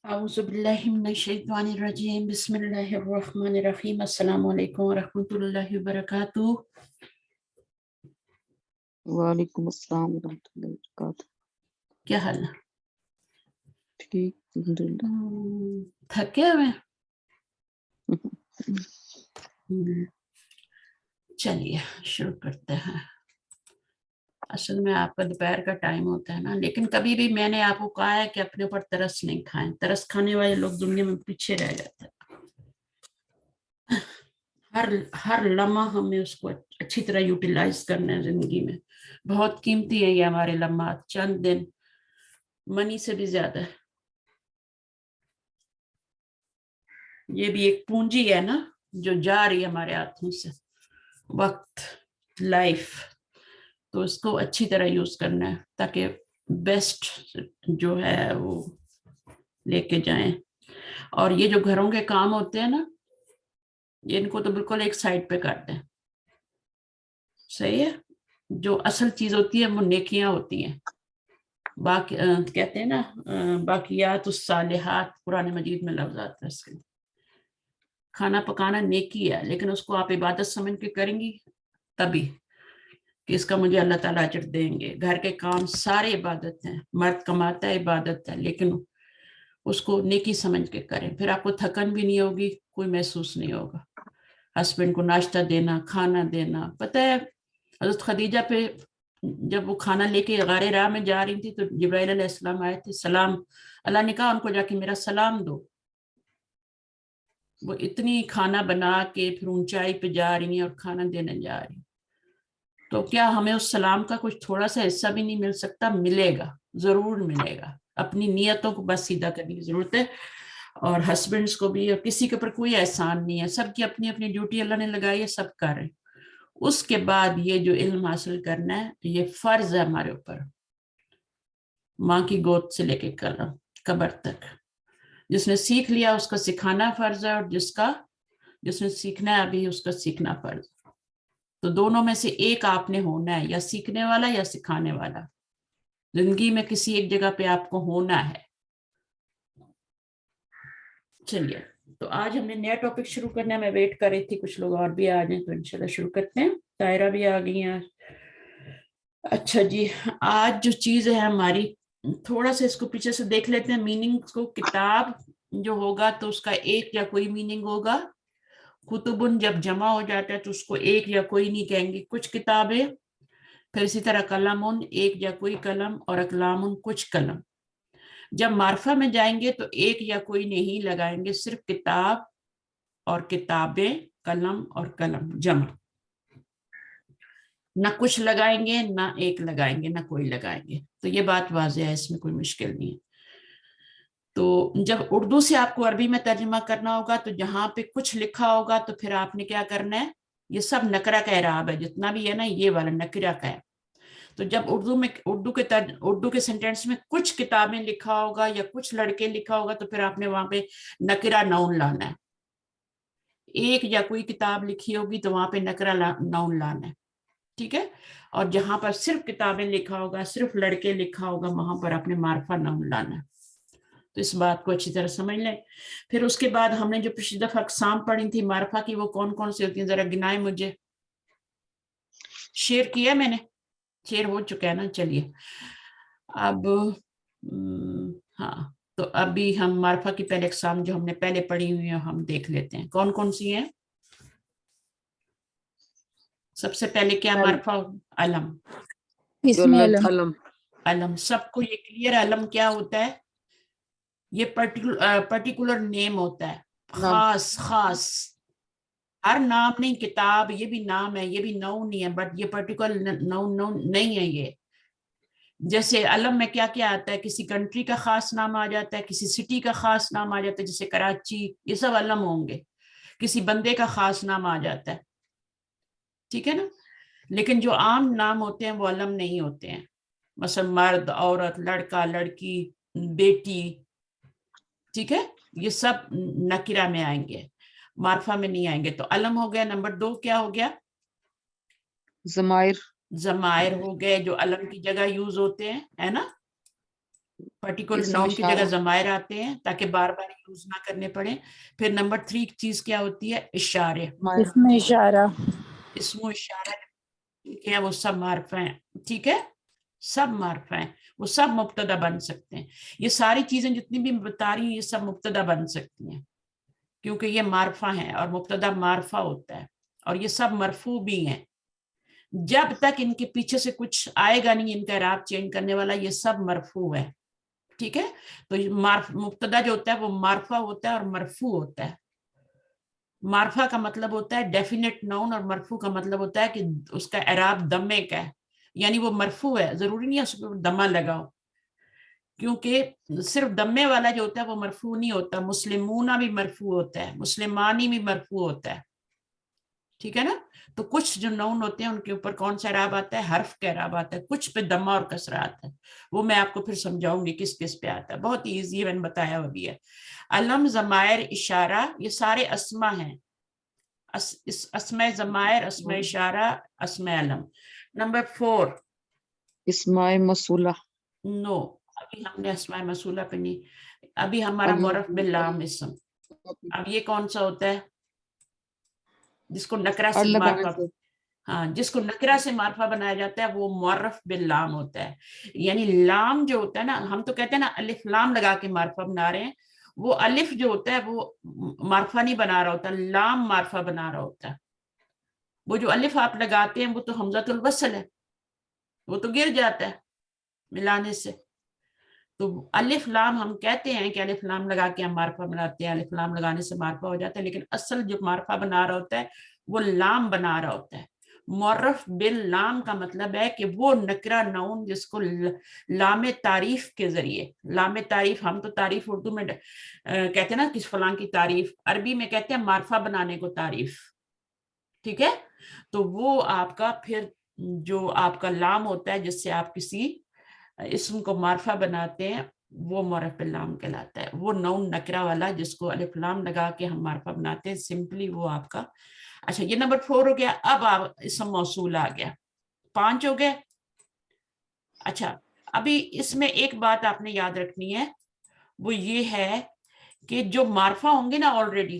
अऊज़ु बिल्लाहि मिनश्शैतानिर रजीम बिस्मिल्लाहिर रहमानिर रहीम अस्सलामु अलैकुम व रहमतुल्लाहि व बरकातुहू। वालेकुम अस्सलाम रहमतुल्लाहि व बरकातुहू। क्या हाल है? ठीक, अल्हम्दुलिल्लाह। थके हुए? चलिए शुरू करते हैं। असल में आपका दोपहर का टाइम होता है ना, लेकिन कभी भी मैंने आपको कहा है कि अपने ऊपर तरस नहीं खाएं। तरस खाने वाले लोग दुनिया में पीछे रह जाते हैं। हर हर लम्हा हमें उसको अच्छी तरह यूटिलाइज करना है जिंदगी में। बहुत कीमती है ये हमारे लम्हा, चंद दिन मनी से भी ज्यादा है। ये भी एक पूंजी है ना, जो जा रही है हमारे हाथों से, वक्त, लाइफ। तो उसको अच्छी तरह यूज करना है ताकि बेस्ट जो है वो लेके जाएं। और ये जो घरों के काम होते हैं ना, इनको तो बिल्कुल एक साइड पे कर दें। सही है। जो असल चीज होती है वो नेकियां होती हैं। बाकी कहते हैं ना, बाकियात उस सालिहात, कुरान मजीद में लफ्ज आता है इसके। खाना पकाना नेकी है, लेकिन उसको आप इबादत समझ के करेंगी तभी कि इसका मुझे अल्लाह ताला अजर देंगे। घर के काम सारे इबादत हैं, मर्द कमाता है इबादत है, लेकिन उसको नेकी समझ के करें, फिर आपको थकन भी नहीं होगी, कोई महसूस नहीं होगा। हस्बैंड को नाश्ता देना, खाना देना। पता है हज़रत खदीजा पे जब वो खाना लेके गारे राह में जा रही थी तो जिब्राइल अलैहिस्सलाम आए थे, सलाम, अल्लाह ने कहा उनको जाके मेरा सलाम दो। वो इतनी खाना बना के फिर ऊंचाई पे जा रही है और खाना देने जा रही, तो क्या हमें उस सलाम का कुछ थोड़ा सा हिस्सा भी नहीं मिल सकता? मिलेगा, जरूर मिलेगा। अपनी नियतों को बस सीधा करने की जरूरत है। और हस्बैंड्स को भी, और किसी के ऊपर कोई एहसान नहीं है, सबकी अपनी अपनी ड्यूटी अल्लाह ने लगाई है, सब कर रहे हैं। उसके बाद ये जो इल्म हासिल करना है, ये फर्ज है हमारे ऊपर, माँ की गोद से लेके कब्र तक। जिसने सीख लिया उसका सिखाना फर्ज है, और जिसने सीखना है अभी, उसका सीखना फर्ज। तो दोनों में से एक आपने होना है, या सीखने वाला या सिखाने वाला। जिंदगी में किसी एक जगह पे आपको होना है। चलिए, तो आज हमने नया टॉपिक शुरू करना है। मैं वेट कर रही थी कुछ लोग और भी आ जाए, तो इंशाल्लाह शुरू करते हैं। तायरा भी आ गई हैं। अच्छा जी, आज जो चीज है हमारी, थोड़ा सा इसको पीछे से देख लेते हैं मीनिंग को। किताब जो होगा तो उसका एक या कोई मीनिंग होगा। कुतुबुन जब जमा हो जाता है तो उसको एक या कोई नहीं कहेंगे, कुछ किताबें। फिर इसी तरह कलमुन, एक या कोई कलम, और अकलामुन, कुछ कलम। जब मार्फा में जाएंगे तो एक या कोई नहीं लगाएंगे, सिर्फ किताब और किताबें, कलम और कलम जमा। ना कुछ लगाएंगे, ना एक लगाएंगे, ना कोई लगाएंगे। तो ये बात वाज़ेह है, इसमें कोई मुश्किल नहीं है। तो जब उर्दू से आपको अरबी में तर्जुमा करना होगा तो जहां पे कुछ लिखा होगा तो फिर आपने क्या करना है, ये सब नकरा का एराब है, जितना भी है ना ये वाला नकरा का है। तो जब उर्दू के सेंटेंस में कुछ किताबें लिखा होगा या कुछ लड़के लिखा होगा तो फिर आपने वहां पे नकरा नाउन लाना है। एक या कोई किताब लिखी होगी तो वहां पे नकरा नाउन लाना है, ठीक है। और जहां पर सिर्फ किताबें लिखा होगा, सिर्फ लड़के लिखा होगा, वहां पर आपने मार्फा नाउन लाना है। तो इस बात को अच्छी तरह समझ लें। फिर उसके बाद हमने जो पिछली दफा अकसाम पढ़ी थी मार्फा की, वो कौन कौन सी होती है, जरा गिनाए मुझे। शेयर किया मैंने, शेयर हो चुका है ना। चलिए अब हाँ, तो अभी हम मार्फा की पहले अकसाम जो हमने पहले पढ़ी हुई है हम देख लेते हैं कौन कौन सी हैं। सबसे पहले क्या मार्फा? अलम। इसमें अलम। अलम सबको ये क्लियर है, अलम क्या होता है? ये पर्टिकुलर नेम होता है, नाम। खास खास। हर नाम नहीं, किताब ये भी नाम है, ये भी नाउन नहीं है, बट ये पर्टिकुलर नाउन नहीं है ये। जैसे अलम में क्या क्या आता है, किसी कंट्री का खास नाम आ जाता है, किसी सिटी का खास नाम आ जाता है, जैसे कराची, ये सब अलम होंगे। किसी बंदे का खास नाम आ जाता है, ठीक है ना। लेकिन जो आम नाम होते हैं वो अलम नहीं होते हैं। मसलन मर्द, औरत, लड़का, लड़की, बेटी, ठीक है, ये सब नकिरा में आएंगे, मार्फा में नहीं आएंगे। तो अलम हो गया। नंबर 2 क्या हो गया? जमायर। जमायर हो गए, जो अलम की जगह यूज होते हैं, है ना। पर्टिकुलर اسم नाउन की اشارہ जगह ज़मायर आते हैं ताकि बार बार यूज ना करने पड़े. फिर नंबर 3 चीज क्या होती है? इशारे. اسم اشارہ इसमें इशारा क्या वो सब मार्फा हैं. ठीक है, सब मार्फा हैं, वो सब मुब्तदा बन सकते हैं. ये सारी चीजें जितनी भी मैं बता रही हूँ ये सब मुब्तदा बन सकती हैं क्योंकि ये मार्फा हैं और मुब्तदा मार्फा होता है और ये सब मरफू भी हैं. जब तक इनके पीछे से कुछ आएगा नहीं इनका इराब चेंज करने वाला, ये सब मरफू है. ठीक है, तो मुब्तदा जो होता है वो मार्फा होता है और मरफू होता है. मार्फा का मतलब होता है डेफिनेट नाउन और मरफू का मतलब होता है कि उसका इराब दमे का है, यानी वो मरफू है, जरूरी नहीं है उस पर दमा लगाओ, क्योंकि सिर्फ दमे वाला जो होता है वो मरफू नहीं होता. मुस्लिमूना भी मरफू होता है, मुस्लिमानी भी मरफू होता है. ठीक है ना. तो कुछ जो नाउन होते हैं उनके ऊपर कौन सा इराब आता है? हर्फ का इराब आता है. कुछ पे दमा और कसरा आता है, वो मैं आपको फिर समझाऊंगी किस किस पे आता है. बहुत ईजी है, मैंने बताया हुआ भी है. अलम, जमायर, इशारा, ये सारे अस्मा हैं. अस्मा जमायर, अस्मा इशारा, अस्मा अलम. नंबर 4. اسماء موصولہ नो, अभी हमने अस्मा मसूला पे नहीं, अभी हमारा मुरफ बिल्लाम इसम. अब ये कौन सा होता है जिसको नकरा اور से لگانے मार्फा, سے हाँ, जिसको नकरा से मार्फा बनाया जाता है वो मुअर्रफ बिल लाम होता है. यानी लाम जो होता है ना, हम तो कहते हैं ना अलिफ लाम लगा के मार्फा बना रहे हैं, वो अलिफ जो होता है वो मार्फा नहीं बना रहा होता, लाम मार्फा बना रहा होता है. वो जो अलिफ आप लगाते हैं वो तो हमज़तुल वस्ल है, वो तो गिर जाता है मिलाने से. तो अलिफ लाम हम कहते हैं कि अलिफ लाम लगा के हम मार्फा बनाते हैं, अलिफ लाम लगाने से मार्फा हो जाता है, लेकिन असल जो मार्फा बना रहा होता है वो लाम बना रहा होता है. मुअर्रफ बिल लाम का मतलब है कि वो नकरा नाउन जिसको लाम तारीफ के जरिए, लाम तारीफ, हम तो तारीफ उर्दू में कहते हैं ना किस फलां की तारीफ, अरबी में कहते हैं मार्फा बनाने को तारीफ. ठीक है, तो वो आपका फिर जो आपका लाम होता है जिससे आप किसी इसम को मार्फा बनाते हैं वो मुअर्रफ बिल लाम कहलाता है. वो नाउन नकरा वाला जिसको अलिफ लाम लगा के हम मार्फा बनाते हैं, सिंपली वो आपका. अच्छा, ये नंबर 4 हो गया. अब आप इसम मौसूल आ गया, 5 हो गए. अच्छा, अभी इसमें एक बात आपने याद रखनी है, वो ये है कि जो मार्फा होंगे ना, ऑलरेडी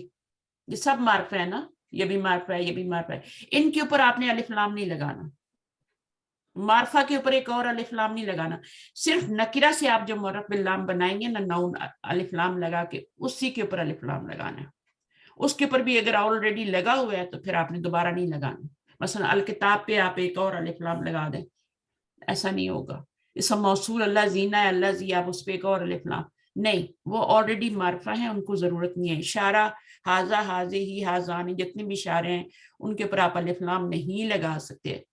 ये सब मार्फा है ना, ये भी मार्फा है, ये भी मार्फा है, इनके ऊपर आपने अलिफ लाम नहीं लगाना. मार्फा के ऊपर एक और अलिफ लाम नहीं लगाना. सिर्फ नकिरा से आप जो मुअर्रफ बिल लाम बनाएंगे ना, नाउन अलिफ लाम लगा के, उसी के ऊपर अलिफ लाम लगाना है. उसके ऊपर भी अगर ऑलरेडी लगा हुआ है तो फिर आपने दोबारा नहीं लगाना. मसलन अल किताब पे आप एक और अलिफ लाम लगा दें, ऐसा नहीं होगा. इसम मौसूल अल्लाह जीना है, अल्लाह जी, आप उस पे एक और अलिफ लाम नहीं, वो ऑलरेडी मार्फा है, उनको जरूरत नहीं है. इशारा हाजा, हाजे ही, हाजानी, जितने भी इशारे हैं उनके ऊपर आप अलिफ लाम नहीं लगा सकते,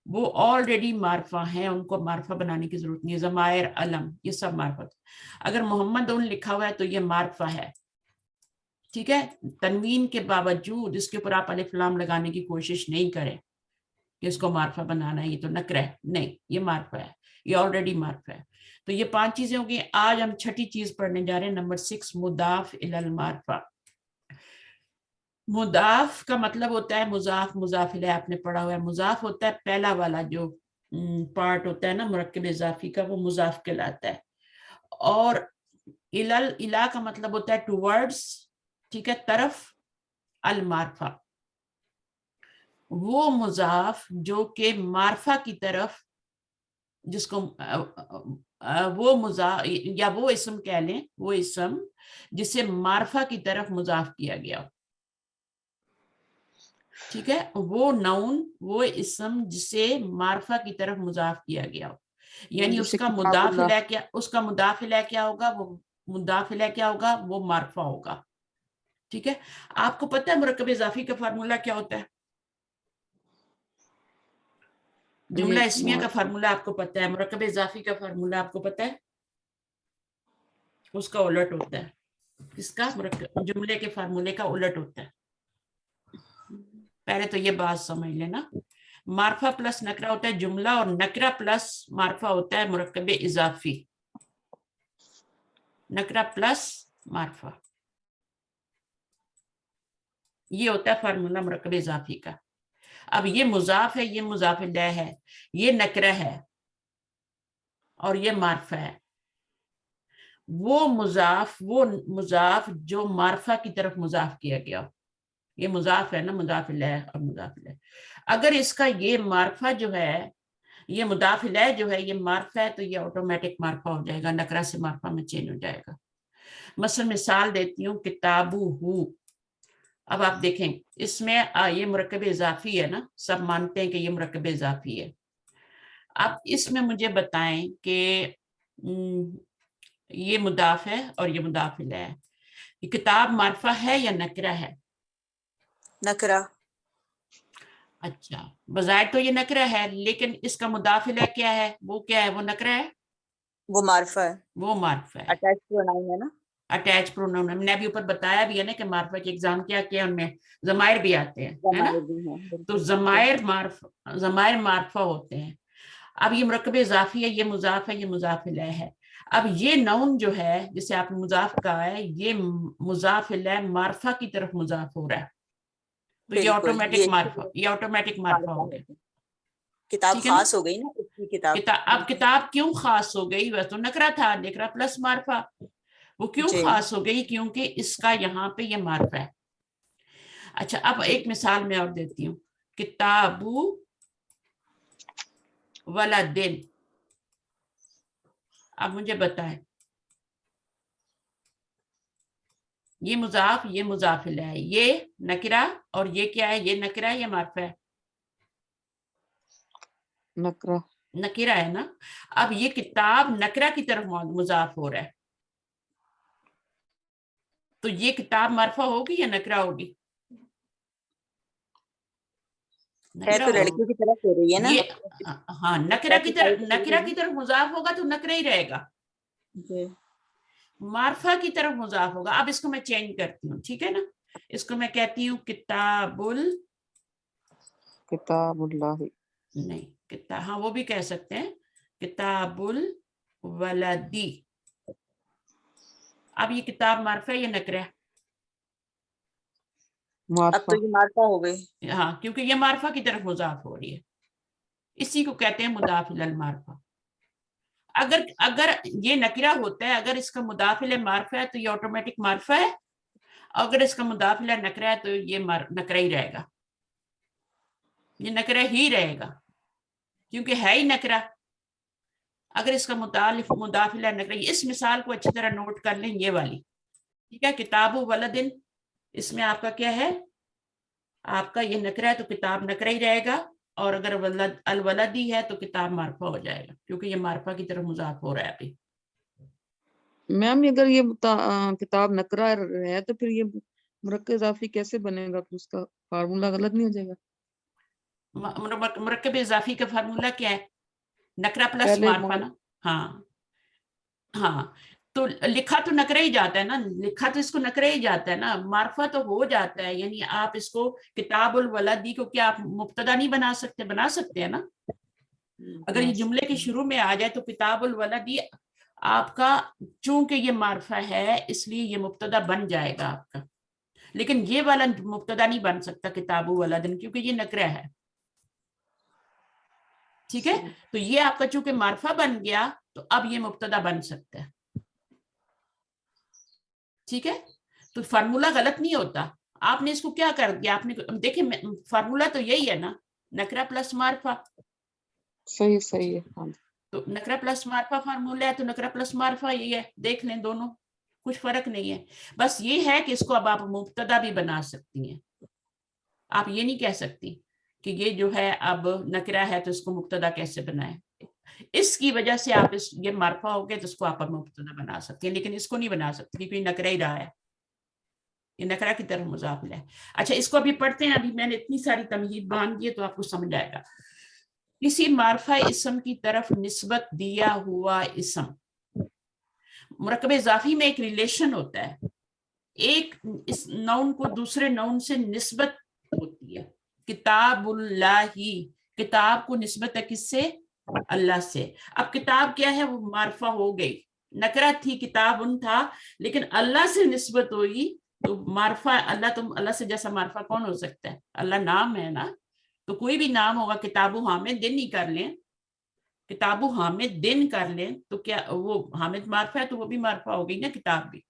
वो ऑलरेडी मार्फा हैं, उनको मार्फा बनाने की जरूरत नहीं है. जमायर, अलम, ये सब मार्फा. अगर मोहम्मद उन लिखा हुआ है तो ये मार्फा है. ठीक है, तनवीन के बावजूद इसके ऊपर आप अलिफ लाम लगाने की कोशिश नहीं करें कि इसको मार्फा बनाना है, ये तो नकरा है, नहीं, ये मार्फा है, ये ऑलरेडी मार्फा है. तो ये 5 चीजें होंगी. आज हम छठी चीज पढ़ने जा रहे हैं, नंबर 6, मुदाफ इलल मार्फा. मुदाफ का मतलब होता है मुजाफ, मुजाफ इलैह आपने पढ़ा हुआ है. मुजाफ होता है पहला वाला जो पार्ट होता है ना मुरक्कब इजाफी का, वो मुजाफ कहलाता है. और इलल, इला का मतलब होता है टुवर्ड्स, ठीक है, तरफ. अल मार्फा, वो मुजाफ जो के मार्फा की तरफ, जिसको वो मुजाफ या वो इसम कह लें, वो इसम जिसे मार्फा की तरफ मुजाफ किया गया. ठीक है, वो नाउन, वो इसम जिसे मार्फा की तरफ मुजाफ किया गया हो, यानी جیسے उसका کتاب मुदाफिला اللہ क्या, उसका मुदाफिला क्या होगा, वो मुदाफिला क्या होगा, वो मार्फा होगा. ठीक है, आपको पता है मुरक्कब इजाफी का फार्मूला क्या होता है? जुमला इस्मिया का फार्मूला आपको पता है, मुरक्कब इजाफी का फार्मूला आपको पता है? उसका उलट होता है. किसका? जुमले के फार्मूले का उलट होता है. पहले तो ये बात समझ लेना, मार्फा प्लस नकरा होता है जुमला, और नकरा प्लस मार्फा होता है मुरक्कब इजाफी. नकरा प्लस मार्फा, ये होता है फार्मूला मुरक्कब इजाफी का. अब ये मुजाफ है, ये मुजाफ इलैह है, ये नकरा है और ये मार्फा है. وہ مضاف جو معرفہ کی طرف مضاف کیا گیا. یہ مضاف ہے نا, مضاف الیہ اور مضاف الیہ. اگر اس کا یہ معرفہ جو ہے, یہ مضاف الیہ جو ہے یہ معرفہ ہے, تو یہ آٹومیٹک معرفہ ہو جائے گا, نکرہ سے معرفہ میں چینج ہو جائے گا. مثلا مثال دیتی ہوں, کتابہ. اب آپ دیکھیں اس میں یہ مرکب اضافی ہے نا, سب مانتے ہیں کہ یہ مرکب اضافی ہے. اب اس میں مجھے بتائیں کہ یہ مضاف ہے اور یہ مضاف الیہ ہے. یہ کتاب معرفہ ہے یا نکرہ ہے؟ نکرہ. اچھا, بظاہر تو یہ نکرہ ہے, لیکن اس کا مضاف الیہ کیا ہے؟ وہ کیا ہے؟ وہ نکرہ ہے, وہ معرفہ ہے, وہ معرفہ ہے. اٹیچ پروناؤن ہے نا. اٹیچ پروناؤن, ہم نے ابھی اوپر بتایا بھی ہے نا کہ معرفہ کے ایگزام کیا کیا, ان میں ضمائر بھی آتے ہیں, ہے نا. ضمائر بھی ہیں, تو بالکل. ضمائر معرفہ ہوتے ہیں. اب یہ مرکب اضافی ہے, یہ مضاف ہے, یہ مضاف الیہ ہے. اب یہ نون جو ہے جسے آپ نے مضاف کہا ہے, یہ مضاف الیہ معرفہ کی طرف مضاف ہو رہا ہے, تو یہ بالکل آٹومیٹک معرفہ, یہ آٹومیٹک معرفہ ہو گیا. کتاب ٹھیک ہے نا. خاص ہو گئی نا اس کی کتاب. اب کتاب کیوں خاص ہو گئی؟ وہ تو نکرہ تھا, نکرہ پلس معرفہ. وہ کیوں جی. خاص ہو گئی؟ کیونکہ اس کا یہاں پہ یہ معرفہ ہے. اچھا, اب ایک مثال میں اور دیتی ہوں, کتاب ولدن. اب مجھے بتائیں, یہ مضاف, یہ مضاف الیہ ہے, یہ نکرہ, اور یہ کیا ہے؟ یہ نکرہ ہے یا معرفہ ہے؟ نکرہ. نکرہ ہے نا. اب یہ کتاب نکرہ کی طرف مضاف ہو رہا ہے, تو یہ کتاب معرفہ ہوگی یا نکرہ ہوگی؟ ہے تو لڑکیوں کی طرف ہو رہی ہے نا. یہ ہاں, نکرہ کی طرف مضاف ہوگا تو نکرہ ہی رہے گا. جی. معرفہ کی طرف مضاف ہوگا. اب اس کو میں چینج کرتی ہوں, ٹھیک ہے نا. اس کو میں کہتی ہوں کتاب کتاب اللہ. نہیں, کتاب, ہاں وہ بھی کہہ سکتے ہیں, کتاب الولدی. اب یہ کتاب معرفہ ہے یا نکرہ؟ اب معرفہ. تو یہ معرفہ ہو گئی. ہاں, کیونکہ یہ معرفہ کی طرف مضاف ہو رہی ہے, اسی کو کہتے ہیں مضاف الی المعرفہ. اگر یہ نکرہ ہوتا ہے, اگر اس کا مضاف الی معرفہ ہے تو یہ آٹومیٹک معرفہ ہے, اگر اس کا مضاف الی نکرہ ہے تو یہ نکرہ ہی رہے گا, یہ نکرہ ہی رہے گا, کیونکہ ہے ہی نکرہ. اگر اس کا مضاف الی نکرہ, اس مثال کو اچھی طرح نوٹ کر لیں, یہ والی, ٹھیک ہے. کتاب ولدن, اس میں آپ کا کیا ہے؟ آپ کا یہ نکرہ ہے تو کتاب نکرہ ہی رہے گا, اور اگر الولدی ہے تو کتاب معرفہ ہو جائے گا, کیونکہ یہ معرفہ کی طرف مضاف ہو رہا ہے ابھی. میم اگر یہ کتاب نکرہ ہے تو پھر یہ مرکب اضافی کیسے بنے گا؟ پھر اس کا فارمولا غلط نہیں ہو جائے گا؟ مرکب اضافی کا فارمولا کیا ہے؟ نکرہ پلس پہلے معرفہ نا. ہاں, تو لکھا تو نکرہ ہی جاتا ہے نا, لکھا تو اس کو نکرہ ہی جاتا ہے نا, معرفہ تو ہو جاتا ہے. یعنی آپ اس کو کتاب الولدی کو کیا آپ مبتدا نہیں بنا سکتے؟ بنا سکتے ہیں نا. اگر یہ جملے کے شروع میں آ جائے تو کتاب الولدی آپ کا, چونکہ یہ معرفہ ہے اس لیے یہ مبتدا بن جائے گا آپ کا, لیکن یہ والا مبتدا نہیں بن سکتا کتاب ولدن, کیونکہ یہ نکرہ ہے. ٹھیک ہے, تو یہ آپ کا چونکہ معرفہ بن گیا تو اب یہ مبتدا بن سکتا ہے. ٹھیک ہے, تو فارمولا غلط نہیں ہوتا. آپ نے اس کو کیا کر دیا, آپ نے دیکھیں فارمولا تو یہی ہے نا, نکرہ پلس معرفہ. صحیح ہے. ہاں, تو نکرہ پلس معرفہ فارمولا ہے, تو نکرہ پلس معرفہ یہ ہے, دیکھ لیں دونوں, کچھ فرق نہیں ہے. بس یہ ہے کہ اس کو اب آپ مبتدا بھی بنا سکتی ہیں. آپ یہ نہیں کہہ سکتی کہ یہ جو ہے اب نکرہ ہے تو اس کو مبتدا کیسے بنائیں. اس کی وجہ سے آپ یہ معرفہ ہو گئے تو اس کو آپ مبتدا بنا سکتے ہیں, لیکن اس کو نہیں بنا سکتے کیونکہ یہ نکرہ ہی رہا ہے, یہ نکرہ کی طرف مضاف ہے. اچھا, اس کو ابھی پڑھتے ہیں. ابھی میں نے اتنی ساری تمہید باندھ دی ہے تو آپ کو سمجھ آئے گا. کسی معرفہ اسم کی طرف نسبت دیا ہوا اسم, مرکب اضافی میں ایک ریلیشن ہوتا ہے, ایک اس نون کو دوسرے نون سے نسبت ہوتی ہے. کتاب اللہ, کتاب کو نسبت ہے کس سے؟ اللہ سے. اب کتاب کیا ہے؟ وہ معرفہ ہو گئی, نکرہ تھی, کتاب ان تھا, لیکن اللہ سے نسبت ہوئی تو معرفہ اللہ. تم اللہ سے جیسا معرفہ کون ہو سکتا ہے؟ اللہ نام ہے نا, تو کوئی بھی نام ہوگا, کتاب حامد دن ہی کر لیں, किताबु हामिद दिन कर लें तो क्या वो हामिद मार्फा है तो वो भी मार्फा हो गई ना किताब भी।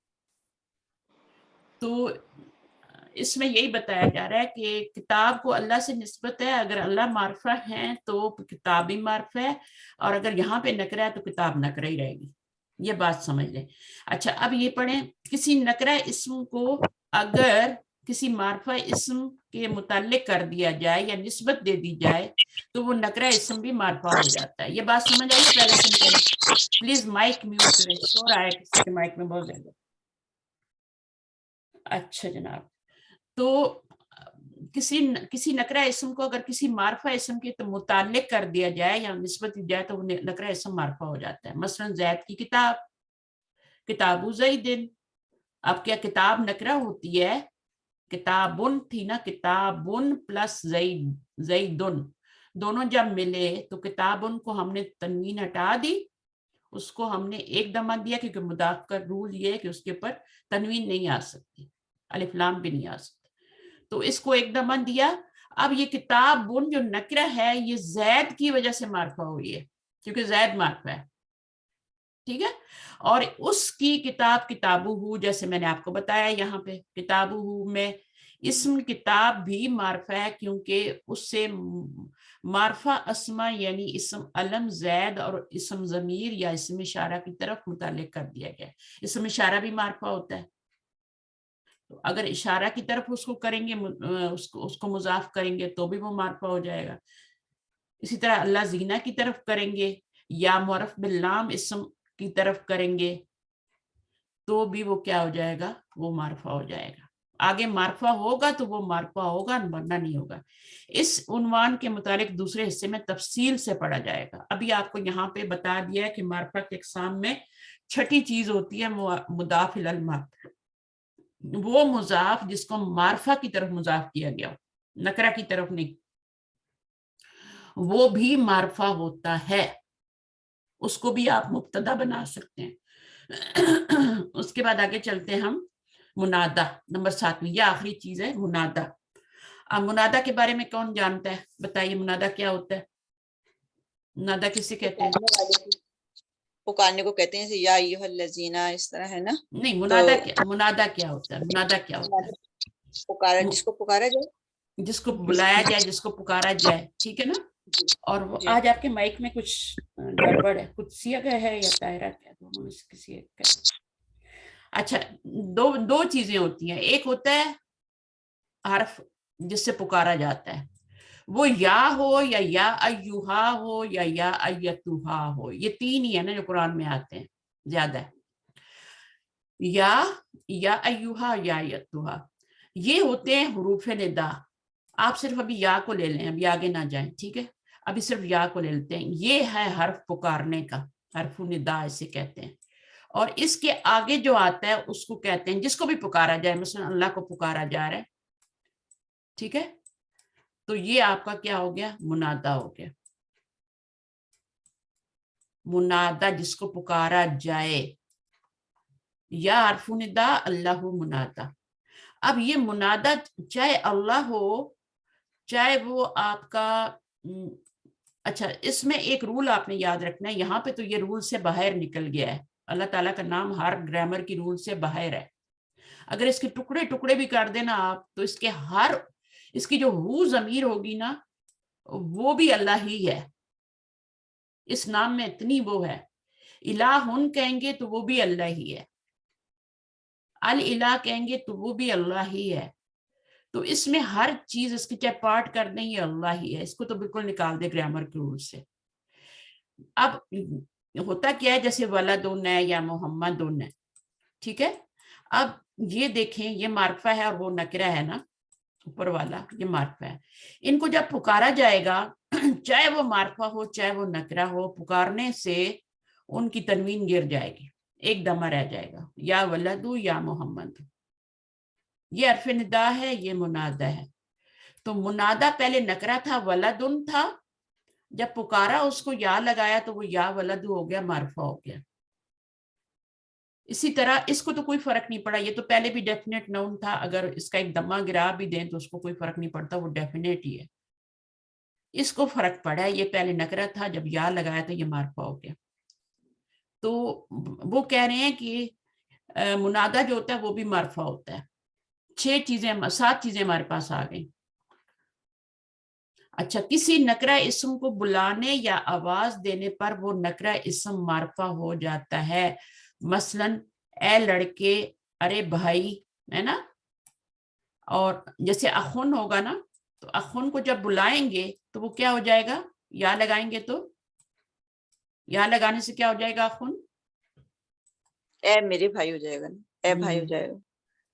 तो इसमें यही बताया जा रहा है कि किताब को अल्लाह से निस्बत है, अगर अल्लाह मार्फा है तो किताब भी मार्फा है, और अगर यहाँ पे नकरा है तो किताब नकरा ही रहेगी। ये बात समझ लें। अच्छा, अब ये पढ़ें, किसी नकरा इस्म को अगर किसी मार्फा इस्म के मुताल्लिक कर दिया जाए या निस्बत दे दी जाए तो वो नकरा इस्म भी मार्फा हो जाता है। ये बात समझ आई? पहले से करें प्लीज, माइक म्यूट करें, शोर आया किसी के माइक में बहुत ज्यादा। अच्छा जनाब, तो किसी नकरा इस्म को अगर किसी मार्फा इस्म के तो मुताल्लिक कर दिया जाए या निस्बत दी जाए तो वो नकरा इस्म मार्फा हो जाता है। मसलन ज़ैद की किताब, किताबु ज़ैदिन। अब क्या किताब नकरा होती है? किताबुन थी ना, किताबुन प्लस ज़ैदुन दोनों जब मिले तो किताबुन को हमने तनवीन हटा दी, उसको हमने एक दमा दिया, क्योंकि मुदाफ का रूल ये है कि उसके ऊपर तनवीन नहीं आ सकती, अलिफ लाम भी नहीं आ सकती, तो इसको एक दमा दिया। अब ये किताब बुन जो नकरा है ये जैद की वजह से मार्फा हुई है, क्योंकि जैद मार्फा है, ठीक है। और उसकी किताब किताबुहू, जैसे मैंने आपको बताया यहाँ पे किताबुहू में इस्म किताब भी मार्फा है, क्योंकि उससे मार्फा अस्मा यानी इस्म अलम जैद और इस्म जमीर या इस्म इशारा की तरफ मुताल्लिक कर दिया गया। इस्म इशारा भी मार्फा होता है, तो अगर इशारा की तरफ उसको करेंगे, उसको मुजाफ करेंगे तो भी वो मार्फा हो जाएगा। इसी तरह अल्लाह जीना की तरफ करेंगे या मुअर्रफ बिल्लाम इस्म की तरफ करेंगे तो भी वो क्या हो जाएगा, वो मार्फा हो जाएगा। आगे मार्फा होगा तो वो मार्फा होगा, वरना नहीं होगा। इस उन्वान के मुतालिक दूसरे हिस्से में तफसील से पढ़ा जाएगा। अभी आपको यहाँ पे बता दिया है कि मार्फा के इक़साम में छठी चीज होती है मुदाफ इलल मार्फा, वो मुजाफ जिसको मार्फा की तरफ मुजाफ किया गया हो, नकरा की तरफ नहीं, वो भी मार्फा होता है, उसको भी आप मुब्तदा बना सकते हैं। उसके बाद आगे चलते हैं हम, मुनादा नंबर 7 में, यह आखिरी चीज है मुनादा। अब मुनादा के बारे में कौन जानता है, बताइए मुनादा क्या होता है? मुनादा किसे कहते हैं? पुकारने को कहते हैं, जैसे या अय्युहल्लज़ीना, इस तरह है ना। नहीं, मुनादा क्या, मुनादा क्या होता है? मुनादा क्या होता है? पुकारा, जिसको पुकारा जाए, जिसको बुलाया जाए, जिसको पुकारा जाए, ठीक है ना। और वो आज आपके माइक में कुछ गड़बड़ है, कुछ सिया है या तायरा क्या, दोनों में से किसी एक का। अच्छा, दो चीजें होती हैं, एक होता है हर्फ जिससे पुकारा जाता है, वो या हो या अय्युहा हो या अय्यतुहा हो, ये तीन ही है ना जो कुरान में आते हैं ज्यादा, या अय्युहा या अय्यतुहा, ये होते हैं हुरूफ निदा। आप सिर्फ अभी या को ले लें, अभी आगे ना जाएं, ठीक है, अभी सिर्फ या को ले लेते हैं। ये है हर्फ पुकारने का, हर्फ निदा इसे कहते हैं। और इसके आगे जो आता है उसको कहते हैं जिसको भी पुकारा जाए, मसलन अल्लाह को पुकारा जा रहा है, ठीक है, तो ये आपका क्या हो गया, मुनादा हो गया। मुनादा जिसको पुकारा जाए, या हर्फ निदा अल्लाह मुनादा। अब ये मुनादा चाहे अल्लाह हो चाहे वो आपका, अच्छा इसमें एक रूल आपने याद रखना है, यहाँ पे तो ये रूल से बाहर निकल गया है, अल्लाह ताला का नाम हर ग्रामर की रूल से बाहर है। अगर इसके टुकड़े टुकड़े भी कर देना आप तो इसकी जो हू जमीर होगी ना वो भी अल्लाह ही है, इस नाम में इतनी वो है। इलाहुन कहेंगे तो वो भी अल्लाह ही है, अल इला कहेंगे तो वो भी अल्लाह ही है। तो इसमें हर चीज इसकी चाहे पार्ट कर दें ये अल्लाह ही है, इसको तो बिल्कुल निकाल दे ग्रामर के रूल से। अब होता क्या है, जैसे वलदुन है या मोहम्मदुन है, ठीक है। अब ये देखें, ये मार्फा है और वो नकरा है ना, ऊपर वाला ये मार्फा है। इनको जब पुकारा जाएगा चाहे वो मार्फा हो चाहे वो नकरा हो, पुकारने से उनकी तनवीन गिर जाएगी, एक दमा रह जाएगा, या वलदु या मोहम्मद। ये अर्फ निदा है, ये मुनादा है। तो मुनादा पहले नकरा था, वलदुन था, जब पुकारा उसको या लगाया तो वो या वलदु हो गया, मार्फा हो गया। इसी तरह इसको तो कोई फर्क नहीं पड़ा, ये तो पहले भी डेफिनेट नाउन था, अगर इसका एक दमा गिरा भी दें तो उसको कोई फर्क नहीं पड़ता, वो डेफिनेट ही है। اس کو فرق پڑا ہے, یہ پہلے نکرہ تھا, جب یا لگایا تو یہ معرفہ ہو گیا. تو وہ کہہ رہے ہیں کہ منادہ جو ہوتا ہے وہ بھی معرفہ ہوتا ہے. 7 چیزیں ہمارے پاس آ گئی. اچھا, کسی نکرہ اسم کو بلانے یا آواز دینے پر وہ نکرہ اسم معرفہ ہو جاتا ہے. مثلاً اے لڑکے, ارے بھائی, ہے نا. اور جیسے اخن ہوگا نا, تو اخن کو جب بلائیں گے تو وہ کیا ہو جائے گا, یا لگائیں گے تو یا لگانے سے کیا ہو جائے گا اخن؟ اے میرے بھائی ہو جائے گا نا, اے بھائی ہو جائے گا.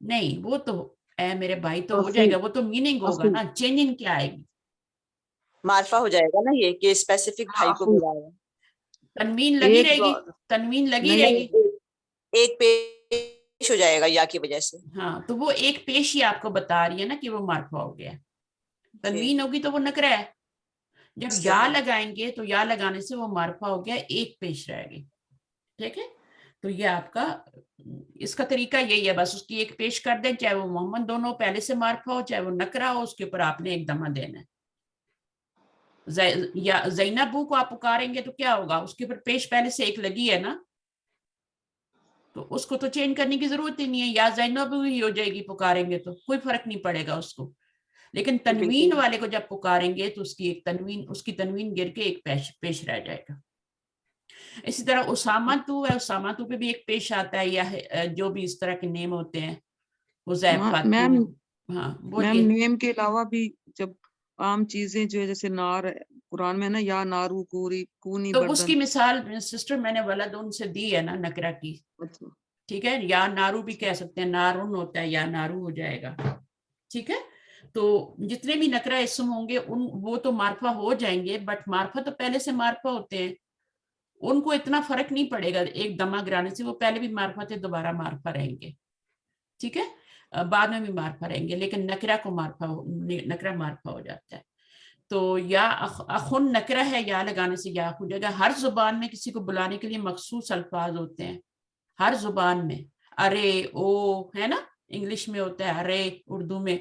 نہیں, وہ تو اے میرے بھائی تو ہو جائے گا, وہ تو میننگ ہوگا نا. چینجنگ کیا آئے گی؟ معرفہ ہو جائے گا نا یہ کہ اسپیسیفک بھائی کو بلایا. تنوین لگی رہے گی, تنوین لگی رہے گی. ایک پیش ہو جائے گا یا کی وجہ سے. ہاں, تو وہ ایک پیش ہی آپ کو بتا رہی ہے نا کہ وہ معرفہ ہو گیا. تنوین ہوگی تو وہ نکرہ ہے. جب یا لگائیں گے تو یا لگانے سے وہ معرفہ ہو گیا, ایک پیش رہ گئی. ٹھیک ہے, تو یہ آپ کا اس کا طریقہ یہی ہے, بس اس کی ایک پیش کر دیں, چاہے وہ محمد دونوں پہلے سے معرفہ ہو چاہے وہ نکرہ ہو, اس کے اوپر آپ نے ایک دمہ دینا ہے. یا زینبو کو آپ پکاریں گے تو کیا ہوگا, اس کے اوپر پیش پہلے سے ایک لگی ہے نا, تو اس کو تو چینج کرنے کی ضرورت ہی نہیں ہے, یا زینبو ہی ہو جائے گی پکاریں گے تو کوئی فرق نہیں پڑے گا اس کو. لیکن تنوین والے کو جب پکاریں گے تو اس کی تنوین گر کے ایک پیش رہ جائے گا. اسی طرح اسامہ تو ہے, اسامہ تو پہ بھی ایک پیش آتا ہے, یا جو بھی اس طرح کے نیم ہوتے ہیں, حذیفہ تو. ہاں میم, بولیے. نیم کے علاوہ بھی جب عام چیزیں جو ہے جیسے نار قرآن میں نا, یا نارو کوری کونی تو اس بردن. کی مثال سسٹر میں نے ولد ان سے دی ہے نا, نکرہ کی. ٹھیک ہے, یا نارو بھی کہہ سکتے ہیں, نارون ہوتا ہے, یا نارو ہو جائے گا. ٹھیک ہے, تو جتنے بھی نکرہ اسم ہوں گے وہ تو معرفہ ہو جائیں گے, بٹ معرفہ تو پہلے سے معرفہ ہوتے ہیں, ان کو اتنا فرق نہیں پڑے گا ایک دمہ گرانے سے. وہ پہلے بھی معرفہ تھے, دوبارہ معرفہ رہیں گے. ٹھیک ہے, بعد میں بھی معرفہ رہیں گے, لیکن نکرہ معرفہ ہو جاتا ہے. تو یا اخن نکرہ ہے, یا لگانے سے یا ہو جائے گا. ہر زبان میں کسی کو بلانے کے لیے مخصوص الفاظ ہوتے ہیں, ہر زبان میں. ارے, او, ہے نا, انگلش میں ہوتا ہے ارے, اردو میں,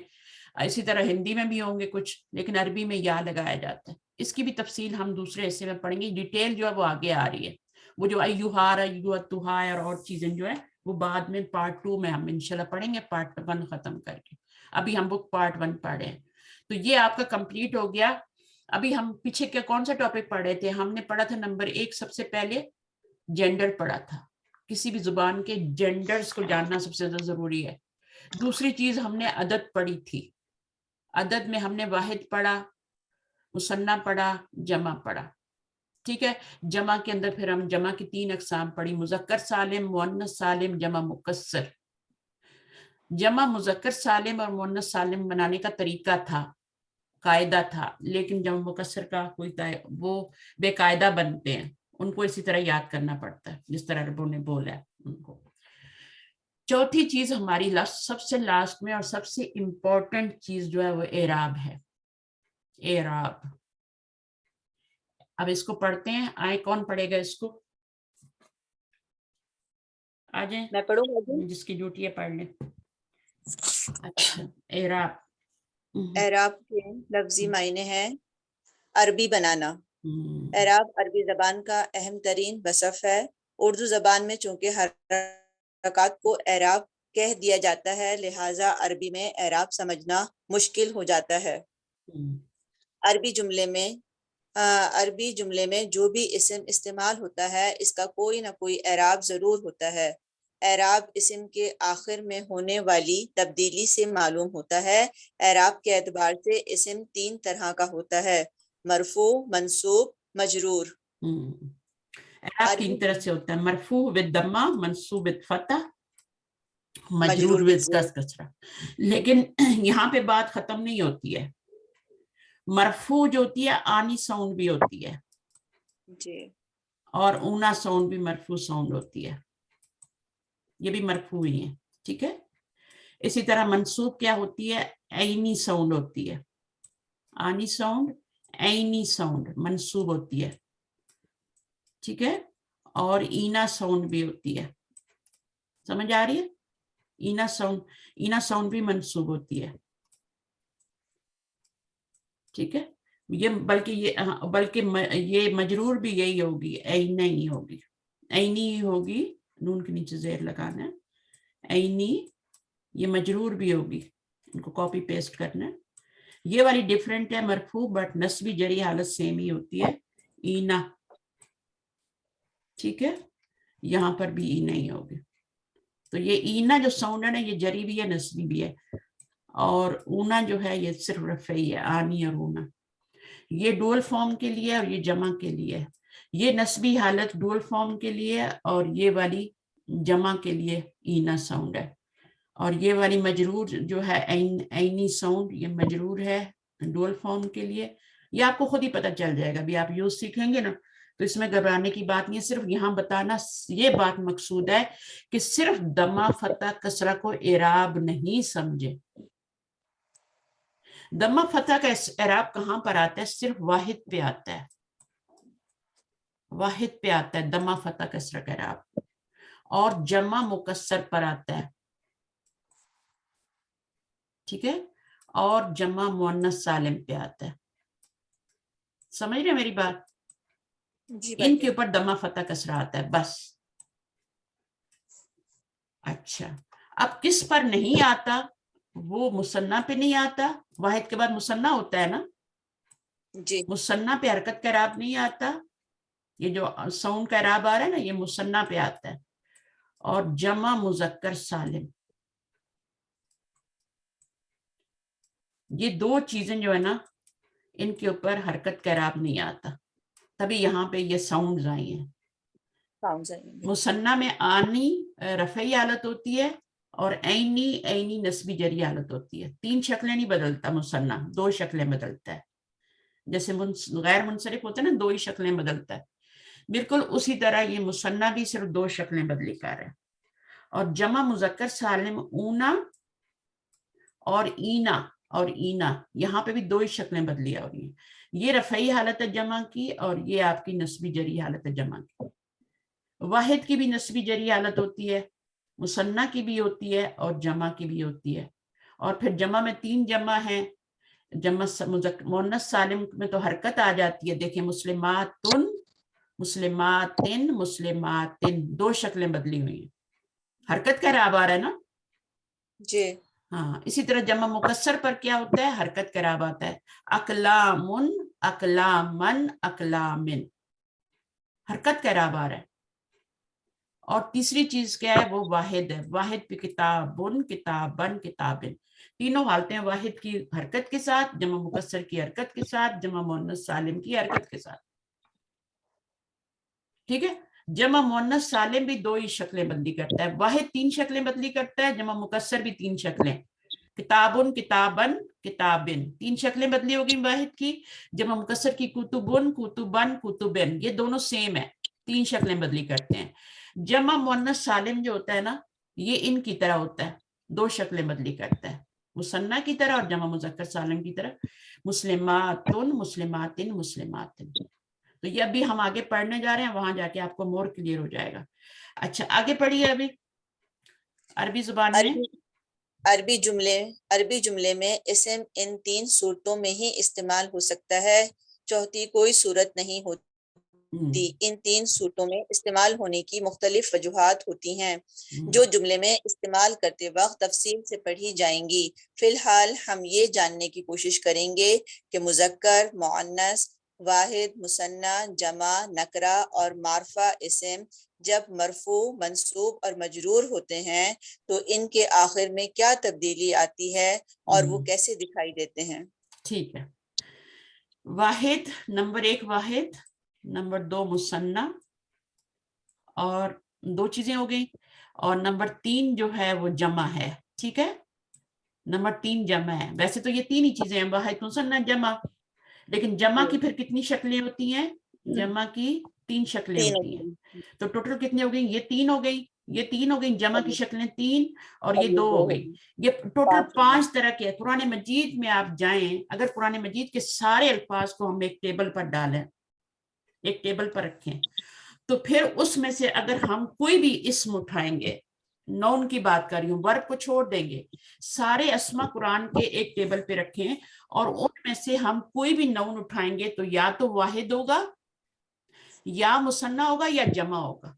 اسی طرح ہندی میں بھی ہوں گے کچھ, لیکن عربی میں یا لگایا جاتا ہے. اس کی بھی تفصیل ہم دوسرے حصے میں پڑھیں گے, ڈیٹیل جو ہے وہ آگے آ رہی ہے. وہ جو ایوہار, ایوہتوہا اور چیزیں جو ہے وہ بعد میں پارٹ 2 میں ہم انشاءاللہ پڑھیں گے, پارٹ 1 ختم کر کے. ابھی ہم بک پارٹ 1 پڑھ رہے ہیں. تو یہ آپ کا کمپلیٹ ہو گیا. ابھی ہم پیچھے کون سا ٹاپک پڑھ رہے تھے, ہم نے پڑھا تھا نمبر 1 سب سے پہلے جینڈر پڑھا تھا. کسی بھی زبان کے جینڈرز کو جاننا سب سے زیادہ ضروری ہے. دوسری چیز ہم نے عدد پڑھی تھی. عدد میں ہم نے واحد پڑھا, مثنیٰ پڑھا, جمع پڑھا. ٹھیک ہے, جمع کے اندر پھر ہم جمع کی 3 اقسام پڑھی, مذکر سالم, مؤنث سالم, جمع مکسر. جمع مذکر سالم اور مؤنث سالم بنانے کا طریقہ تھا, قاعدہ تھا, لیکن جمع مکسر کا کوئی وہ بے قاعدہ بنتے ہیں, ان کو اسی طرح یاد کرنا پڑتا ہے جس طرح ربوں نے بولا ہے ان کو. چوتھی چیز ہماری سب سے لاسٹ میں اور سب سے امپورٹنٹ چیز جو ہے وہ اعراب ہے. اعراب, اب اس کو پڑھتے ہیں. آئے, کون پڑھے گا اس کو؟ آ جائیں, میں پڑھوں گا. جس کی ڈیوٹی ہے پڑھ لیں. اچھا, اعراب. اعراب کے لفظی معنی ہے عربی بنانا. اعراب عربی زبان کا اہم ترین وصف ہے. اردو زبان میں چونکہ حرکات کو اعراب کہہ دیا جاتا ہے, لہٰذا عربی میں اعراب سمجھنا مشکل ہو جاتا ہے. عربی جملے میں جو بھی اسم استعمال ہوتا ہے اس کا کوئی نہ کوئی اعراب ضرور ہوتا ہے. اعراب اسم کے آخر میں ہونے والی تبدیلی سے معلوم ہوتا ہے. اعراب کے اعتبار سے اسم 3 طرح کا ہوتا ہے, مرفوع, منصوب, مجرور. اعراب 3 طرح سے ہوتا ہے, مرفوع بالضمہ, منصوب بالفتح, مجرور بالضم. بالکسرہ. لیکن یہاں پہ بات ختم نہیں ہوتی ہے. مرفوع جو ہوتی ہے آنی ساؤنڈ بھی ہوتی ہے, جی, اور اونا ساؤنڈ بھی مرفوع ساؤنڈ ہوتی ہے, یہ بھی مرفوع ہی ہیں. ٹھیک ہے, اسی طرح منصوب کیا ہوتی ہے, عینی ساؤنڈ ہوتی ہے. آنی ساؤنڈ, عینی ساؤنڈ منصوب ہوتی ہے. ٹھیک ہے, اور اینا ساؤنڈ بھی ہوتی ہے. سمجھ آ رہی ہے؟ اینا ساؤنڈ بھی منصوب ہوتی ہے. ٹھیک ہے, یہ بلکہ یہ مجرور بھی یہی ہوگی، عین ہی ہوگی، عینی ہی ہوگی، نون کے نیچے زیر لگانا ہے، عینی، یہ مجرور بھی ہوگی، ان کو کاپی پیسٹ کرنا ہے۔ یہ والی ڈیفرنٹ ہے مرفوع، بٹ نصبی جری حالت سیم ہی ہوتی ہے، اینا، ٹھیک ہے، یہاں پر بھی اینا ہی ہوگی۔ تو یہ اینا جو ساؤنڈ ہے نا، یہ جری بھی ہے نصبی بھی ہے، اور اونا جو ہے یہ صرف رفعی ہے، آنی اور اونا۔ یہ ڈول فارم کے لیے اور یہ جمع کے لیے، یہ نصبی حالت ڈول فارم کے لیے اور یہ والی جمع کے لیے اینا ساؤنڈ ہے، اور یہ والی مجرور جو ہے عینی ساؤنڈ، یہ مجرور ہے ڈول فارم کے لیے۔ یہ آپ کو خود ہی پتہ چل جائے گا، بھی آپ یوز سیکھیں گے نا تو اس میں گھبرانے کی بات نہیں ہے، صرف یہاں بتانا یہ بات مقصود ہے کہ صرف دمہ فتح کسرہ کو اعراب نہیں سمجھے۔ دمہ فتح کا اعراب کہاں پر آتا ہے؟ صرف واحد پہ آتا ہے، واحد پہ آتا ہے دمہ فتح کسرہ کا اعراب، اور جمع مکسر پر آتا ہے، ٹھیک ہے، اور جمع مؤنث سالم پہ آتا ہے۔ سمجھ رہے میری بات؟ جی ان کے اوپر دمہ فتح کسرہ آتا ہے بس۔ اچھا، اب کس پر نہیں آتا؟ وہ مثنیٰ پہ نہیں آتا، واحد کے بعد مثنیٰ ہوتا ہے نا، جی مثنیٰ پہ حرکت کا اعراب نہیں آتا، یہ جو ساؤنڈ کا اعراب آ رہا ہے نا یہ مثنیٰ پہ آتا ہے، اور جمع مذکر سالم، یہ دو چیزیں جو ہے نا ان کے اوپر حرکت کا اعراب نہیں آتا، تبھی یہاں پہ یہ ساؤنڈز آئی ہیں۔ مثنیٰ میں آنی رفعی حالت ہوتی ہے، اور عینی نصبی جری حالت ہوتی ہے، تین شکلیں نہیں بدلتا مثنیٰ، دو شکلیں بدلتا ہے، جیسے غیر منصرف ہوتا ہے نا دو ہی شکلیں بدلتا ہے، بالکل اسی طرح یہ مثنیٰ بھی صرف دو شکلیں بدلی کر ہے۔ اور جمع مذکر سالم اونا اور اینا، یہاں پہ بھی دو ہی شکلیں بدلی ہو رہی ہیں، یہ رفعی حالت ہے جمع کی، اور یہ آپ کی نصبی جری حالت ہے جمع کی۔ واحد کی بھی نصبی جری حالت ہوتی ہے، مثنیٰ کی بھی ہوتی ہے اور جمع کی بھی ہوتی ہے، اور پھر جمع میں تین جمع ہیں، جمع مؤنث سالم میں تو حرکت آ جاتی ہے، دیکھیں مسلماتن، مسلماتن، مسلماتن، دو شکلیں بدلی ہوئی ہیں، حرکت کا اعراب آ رہا ہے نا۔ جی ہاں، اسی طرح جمع مکسر پر کیا ہوتا ہے؟ حرکت کا اعراب آتا ہے، اقلامن، اقلامن، اقلامن، حرکت کا اعراب آ رہا ہے۔ اور تیسری چیز کیا ہے؟ وہ واحد ہے، واحد پہ کتابن، کتابن، کتابن، تینوں حالتیں واحد کی حرکت کے ساتھ، جمع مکسر کی حرکت کے ساتھ، جمع مؤنث سالم کی حرکت کے ساتھ، ٹھیک ہے۔ جمع مؤنث سالم بھی دو ہی شکلیں بدلی کرتا ہے، واحد تین شکلیں بدلی کرتا ہے، جمع مکسر بھی تین شکلیں، کتابن، کتابن، کتابن، تین شکلیں بدلی ہوگی واحد کی، جمع مکسر کی کتبن، کتبن، کتبن، یہ دونوں سیم ہے، تین شکلیں بدلی کرتے ہیں۔ جمع مؤنث سالم جو ہوتا ہے نا یہ ان کی طرح ہوتا ہے، دو شکلیں بدلی کرتا ہے، مثنیٰ کی طرح اور جمع مذکر سالم کی طرح، مسلماتن، مسلماتن، مسلماتن۔ تو یہ ابھی ہم آگے پڑھنے جا رہے ہیں، وہاں جا کے آپ کو مور کلیئر ہو جائے گا۔ اچھا آگے پڑھیے ابھی عربی زبان میں۔ عربی جملے میں اسم ان تین صورتوں میں ہی استعمال ہو سکتا ہے، چوتھی کوئی صورت نہیں ہوتی۔ ان تین صورتوں میں استعمال ہونے کی مختلف وجوہات ہوتی ہیں جو جملے میں استعمال کرتے وقت تفصیل سے پڑھی جائیں گی۔ فی الحال ہم یہ جاننے کی کوشش کریں گے کہ مذکر، مؤنث، واحد، مثنیٰ، جمع، نکرہ اور معرفہ اسم جب مرفوع، منصوب اور مجرور ہوتے ہیں تو ان کے آخر میں کیا تبدیلی آتی ہے اور وہ کیسے دکھائی دیتے ہیں۔ ٹھیک ہے، واحد، نمبر ایک واحد، نمبر دو مثنیٰ، اور دو چیزیں ہو گئی، اور نمبر تین جو ہے وہ جمع ہے، ٹھیک ہے، نمبر تین جمع ہے۔ ویسے تو یہ تین ہی چیزیں ہیں، واحد، مثنیٰ، جمع، لیکن جمع کی پھر کتنی شکلیں ہوتی ہیں؟ جمع کی تین شکلیں ہوتی ہیں، تو ٹوٹل کتنی ہو گئی؟ یہ تین ہو گئی، یہ تین ہو گئی، جمع کی شکلیں تین، اور یہ دو ہو گئی، یہ ٹوٹل پانچ طرح کے۔ قرآن مجید میں آپ جائیں، اگر قرآن مجید کے سارے الفاظ کو ہم ایک ٹیبل پر ڈالیں، ایک ٹیبل پر رکھیں، تو پھر اس میں سے اگر ہم کوئی بھی اسم اٹھائیں گے نون کی بات کر رہی ہوں, ورب کو چھوڑ دیں گے. سارے اسما قرآن کے ایک ٹیبل پہ رکھیں اور ان میں سے ہم کوئی بھی نون اٹھائیں گے تو یا تو واحد ہوگا یا مثنیٰ ہوگا یا جمع ہوگا,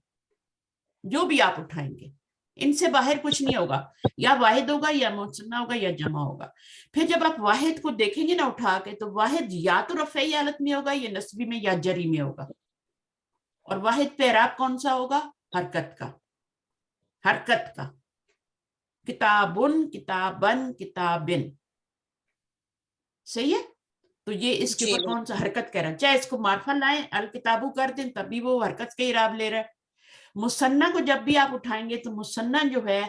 جو بھی آپ اٹھائیں گے ان سے باہر کچھ نہیں ہوگا, یا واحد ہوگا یا مثنیٰ ہوگا یا جمع ہوگا. پھر جب آپ واحد کو دیکھیں گے نا اٹھا کے, تو واحد یا تو رفعی حالت میں ہوگا یا نصبی میں یا جری میں ہوگا. اور واحد پہ اعراب کون سا ہوگا؟ حرکت کا, حرکت کا. کتابن, کتابن, کتابن, صحیح ہے. تو یہ اس کے اوپر کون سا حرکت کہہ رہا ہے, چاہے اس کو معرفہ لائیں الکتابو کر دیں تبھی وہ حرکت کے اعراب لے رہا ہے. مثنیٰ کو جب بھی آپ اٹھائیں گے تو مثنیٰ جو ہے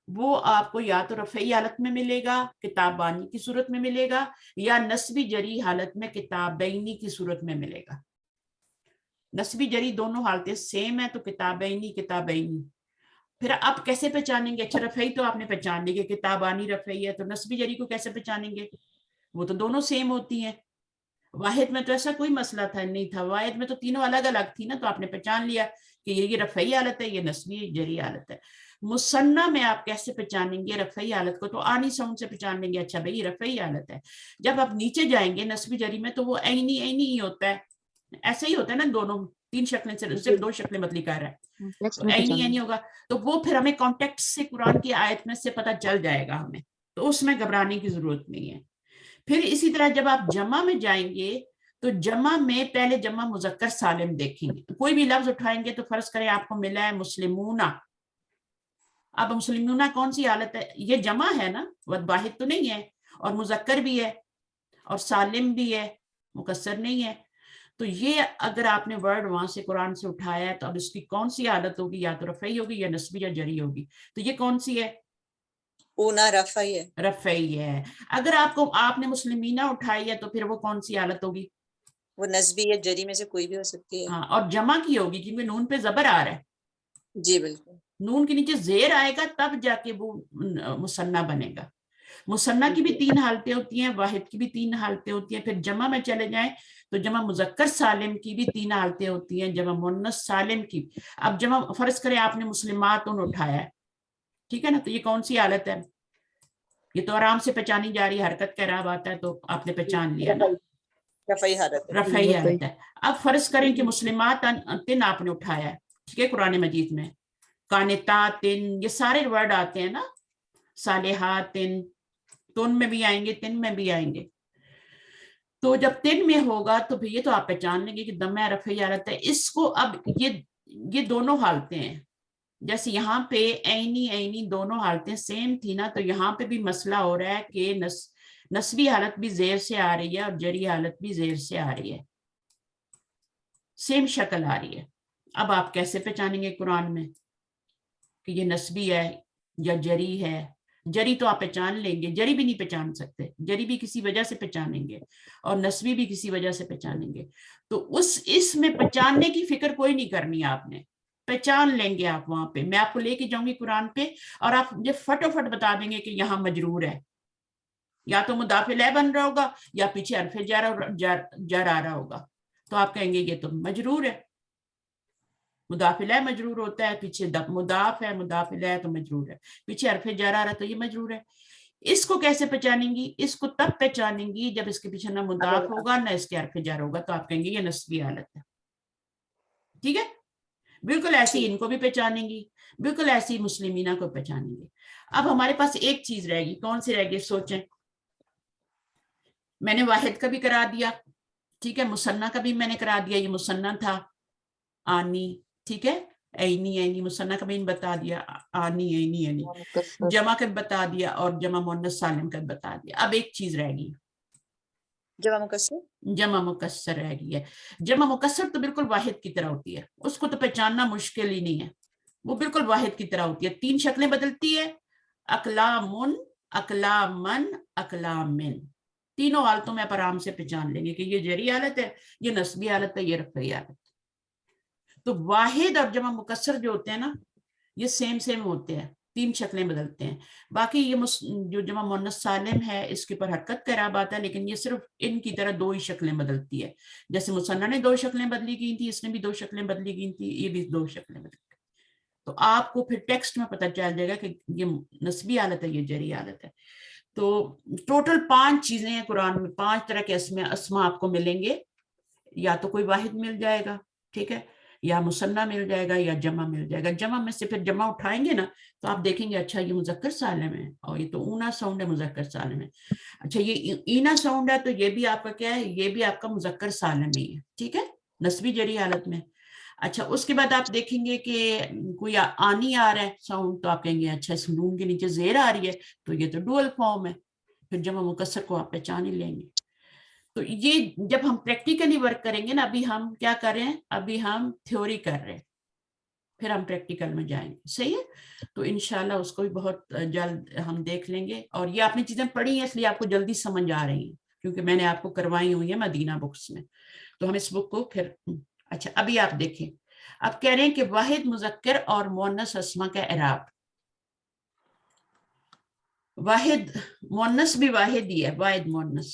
وہ آپ کو یا تو رفعی حالت میں ملے گا کتابانی کی صورت میں ملے گا, یا نصبی جری حالت میں کتابینی کی صورت میں ملے گا. نصبی جری دونوں حالتیں سیم ہے تو کتابینی کتابینی. پھر آپ کیسے پہچانیں گے؟ اچھا رفعی تو آپ نے پہچان لی کہ کتابانی رفعی ہے, تو نصبی جری کو کیسے پہچانیں گے؟ وہ تو دونوں سیم ہوتی ہیں. واحد میں تو ایسا کوئی مسئلہ نہیں تھا, واحد میں تو تینوں الگ الگ تھی نا, تو آپ نے پہچان لیا کہ یہ رفعی حالت ہے, یہ نصبی جری حالت ہے. مثنیٰ میں آپ کیسے پہچانیں گے رفعی حالت کو؟ تو آنی ساؤنڈ سے پہچان لیں گے, اچھا بھئی رفعی حالت ہے. جب آپ نیچے جائیں گے نصبی جری میں تو وہ عینی عینی ہی ہوتا ہے, ایسا ہی ہوتا ہے نا, دونوں تین شکلیں سے صرف دو شکلیں بدلی کر رہا ہے, تو عینی عینی ہوگا. تو وہ پھر ہمیں کانٹیکٹ سے قرآن کی آیت میں سے پتہ چل جائے گا ہمیں, تو اس میں گھبرانے کی ضرورت نہیں ہے. پھر اسی طرح جب آپ جمع میں جائیں گے تو جمع میں پہلے جمع مذکر سالم دیکھیں گے. کوئی بھی لفظ اٹھائیں گے تو فرض کریں آپ کو ملا ہے مسلمون. اب مسلمون کون سی حالت ہے؟ یہ جمع ہے نا, واحد تو نہیں ہے, اور مذکر بھی ہے اور سالم بھی ہے, مکسر نہیں ہے. تو یہ اگر آپ نے ورڈ وہاں سے قرآن سے اٹھایا ہے تو اب اس کی کون سی حالت ہوگی؟ یا تو رفعی ہوگی یا نصبی یا جری ہوگی. تو یہ کون سی ہے؟ اونا رفعی ہے. رفعی ہے. اگر آپ نے مسلمینہ اٹھائی ہے تو پھر وہ کون سی حالت ہوگی؟ وہ نصبی یا جری میں سے کوئی بھی ہو سکتی ہے. ہاں, اور جمع کی ہوگی کیونکہ نون پہ زبر آ رہا ہے. جی بالکل. نون کے نیچے زیر آئے گا تب جا کے وہ مثنیٰ بنے گا. مثنیٰ کی بھی تین حالتیں ہوتی ہیں, واحد کی بھی تین حالتیں ہوتی ہیں. پھر جمع میں چلے جائیں تو جمع مذکر سالم کی بھی تین حالتیں ہوتی ہیں, جمع مؤنث سالم کی. اب جمع فرض کریں آپ نے مسلمات اٹھایا ہے, ٹھیک ہے نا, تو یہ کون سی حالت ہے؟ یہ تو آرام سے پہچانی جا رہی ہے, حرکت کا اعراب آتا ہے تو آپ نے پہچان لیا نا, رفعی حالت ہے. رفعی حالت ہے. اب فرض کریں کہ مسلمات تن آپ نے اٹھایا ہے, ٹھیک ہے, قرآن مجید میں قانتات یہ سارے ورڈ آتے ہیں نا, صالحات تو ان میں بھی آئیں گے, تن میں بھی آئیں گے. تو جب تن میں ہوگا تو یہ تو آپ پہچان لیں گے کہ دمہ رفعی حالت ہے. اس کو اب یہ دونوں حالتیں ہیں, جیسے یہاں پہ عینی عینی دونوں حالتیں سیم تھی نا, تو یہاں پہ بھی مسئلہ ہو رہا ہے کہ نصبی حالت بھی زیر سے آ رہی ہے اور جری حالت بھی زیر سے آ رہی ہے, سیم شکل آ رہی ہے. اب آپ کیسے پہچانیں گے قرآن میں کہ یہ نصبی ہے یا جری ہے؟ جری تو آپ پہچان لیں گے, جری بھی نہیں پہچان سکتے, جری بھی کسی وجہ سے پہچانیں گے اور نصبی بھی کسی وجہ سے پہچانیں گے. تو اس میں پہچاننے کی فکر کوئی نہیں کرنی, آپ نے پہچان لیں گے آپ. وہاں پہ میں آپ کو لے کے جاؤں گی قرآن پہ اور آپ مجھے فٹافٹ بتا دیں گے کہ یہاں مجرور ہے, یا تو مضاف الیہ بن رہا ہوگا یا پیچھے حرف جر آ رہا ہوگا, تو آپ کہیں گے یہ تو مجرور ہے. مضاف الیہ مجرور ہوتا ہے, پیچھے مضاف ہے, مضاف الیہ تو مجرور ہے, پیچھے حرف جر آ رہا ہے تو یہ مجرور ہے. اس کو کیسے پہچانیں گی؟ اس کو تب پہچانیں گی جب اس کے پیچھے نہ مضاف ہوگا نہ اس کے حرف جر ہوگا, تو آپ کہیں گے یہ نصبی حالت ہے. ٹھیک ہے, بالکل ایسی ان کو بھی پہچانیں گی, بالکل ایسی مسلمینہ کو پہچانیں گے. اب ہمارے پاس ایک چیز رہے گی, کون سی رہے گی؟ سوچیں. میں نے واحد کا بھی کرا دیا, ٹھیک ہے, مثنیٰ کا بھی میں نے کرا دیا, یہ مثنیٰ تھا آنی, ٹھیک ہے, عینی عینی مثنیٰ کا بھی بتا دیا, آنی عینی عینی, جمع کا بھی بتا دیا اور جمع مؤنث سالم کا بھی بتا دیا. اب ایک چیز رہ گئی, جمع مکسر. جمع مکسر رہ گئی ہے. جمع مکسر تو بالکل واحد کی طرح ہوتی ہے, اس کو تو پہچاننا مشکل ہی نہیں ہے, وہ بالکل واحد کی طرح ہوتی ہے. تین شکلیں بدلتی ہے, اقلامن, اقلامن, اقلامن. تینوں حالتوں میں آپ آرام سے پہچان لیں گے کہ یہ جری حالت ہے, یہ نصبی حالت ہے, یہ رفعی حالت ہے. تو واحد اور جمع مکسر جو ہوتے ہیں نا, یہ سیم ہوتے ہیں, تین شکلیں بدلتے ہیں. باقی یہ جو جمع مؤنث سالم ہے اس کے پر حرکت کا اعراب آتا ہے, لیکن یہ صرف ان کی طرح دو ہی شکلیں بدلتی ہے. جیسے مثنیٰ نے دو شکلیں بدلی کی تھی, اس نے بھی دو شکلیں بدلی کی تھی, یہ بھی دو شکلیں بدلی. تو آپ کو پھر ٹیکسٹ میں پتہ چل جائے گا کہ یہ نسبی حالت ہے، یہ جری حالت ہے. تو ٹوٹل 5 چیزیں ہیں قرآن میں، 5 طرح کے اسما آپ کو ملیں گے. یا تو کوئی واحد مل جائے گا، ٹھیک ہے، یا مثنیٰ مل جائے گا، یا جمع مل جائے گا. جمع میں سے پھر جمع اٹھائیں گے نا تو آپ دیکھیں گے اچھا یہ مذکر سالم ہے، اور یہ تو اونا ساؤنڈ ہے، مذکر سالم ہے. اچھا یہ اینا ساؤنڈ ہے تو یہ بھی آپ کا کیا ہے، یہ بھی آپ کا مذکر سالم ہی ہے، ٹھیک ہے، نسبی جری حالت میں. اچھا اس کے بعد آپ دیکھیں گے کہ کوئی آنی آ رہا ہے ساؤنڈ تو آپ کہیں گے اچھا اس نون کے نیچے زیر آ رہی ہے تو یہ تو ڈوئل فارم ہے، پھر جمع مکسر کو آپ پہچان ہی لیں گے. تو یہ جب ہم پریکٹیکلی ورک کریں گے نا، ابھی ہم کیا کر رہے ہیں، ابھی ہم تھیوری کر رہے ہیں، پھر ہم پریکٹیکل میں جائیں گے. صحیح ہے، تو انشاءاللہ اس کو بھی بہت جلد ہم دیکھ لیں گے. اور یہ آپ نے چیزیں پڑھی ہیں اس لیے آپ کو جلدی سمجھ آ رہی ہیں، کیونکہ میں نے آپ کو کروائی ہوئی ہیں مدینہ بکس میں. تو ہم اس بک کو پھر اچھا ابھی آپ دیکھیں. اب کہہ رہے ہیں کہ واحد مذکر اور مؤنث اسما کا اعراب. واحد مؤنث بھی واحد ہی ہے، واحد مؤنث،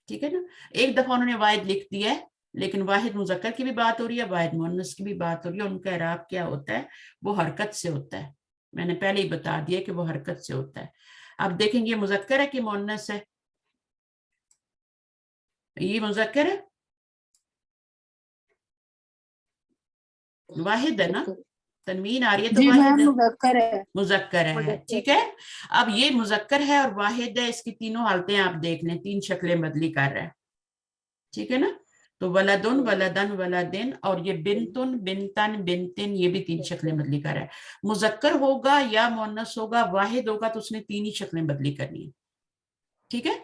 ٹھیک ہے نا. ایک دفعہ انہوں نے واحد لکھ دیا ہے، لیکن واحد مذکر کی بھی بات ہو رہی ہے، واحد مؤنث کی بھی بات ہو رہی ہے. ان کا اعراب کیا ہوتا ہے، وہ حرکت سے ہوتا ہے. میں نے پہلے ہی بتا دیا کہ وہ حرکت سے ہوتا ہے. اب دیکھیں گے مذکر ہے کہ مؤنث ہے. یہ مذکر ہے، واحد ہے نا، تنوین آ رہی ہے تو واحد ہے، مذکر ہے، ٹھیک ہے. اب یہ مذکر ہے اور واحد ہے، اس کی تینوں حالتیں آپ دیکھ لیں، 3 شکلیں بدلی کر رہا ہے، ٹھیک ہے نا. تو ولدن، ولدن، ولدن، اور یہ بنتن، بنتن، بنتن، یہ بھی 3 شکلیں بدلی کر رہا ہے. مذکر ہوگا یا مؤنث ہوگا، واحد ہوگا تو اس نے 3 ہی شکلیں بدلی کرنی ہے، ٹھیک ہے.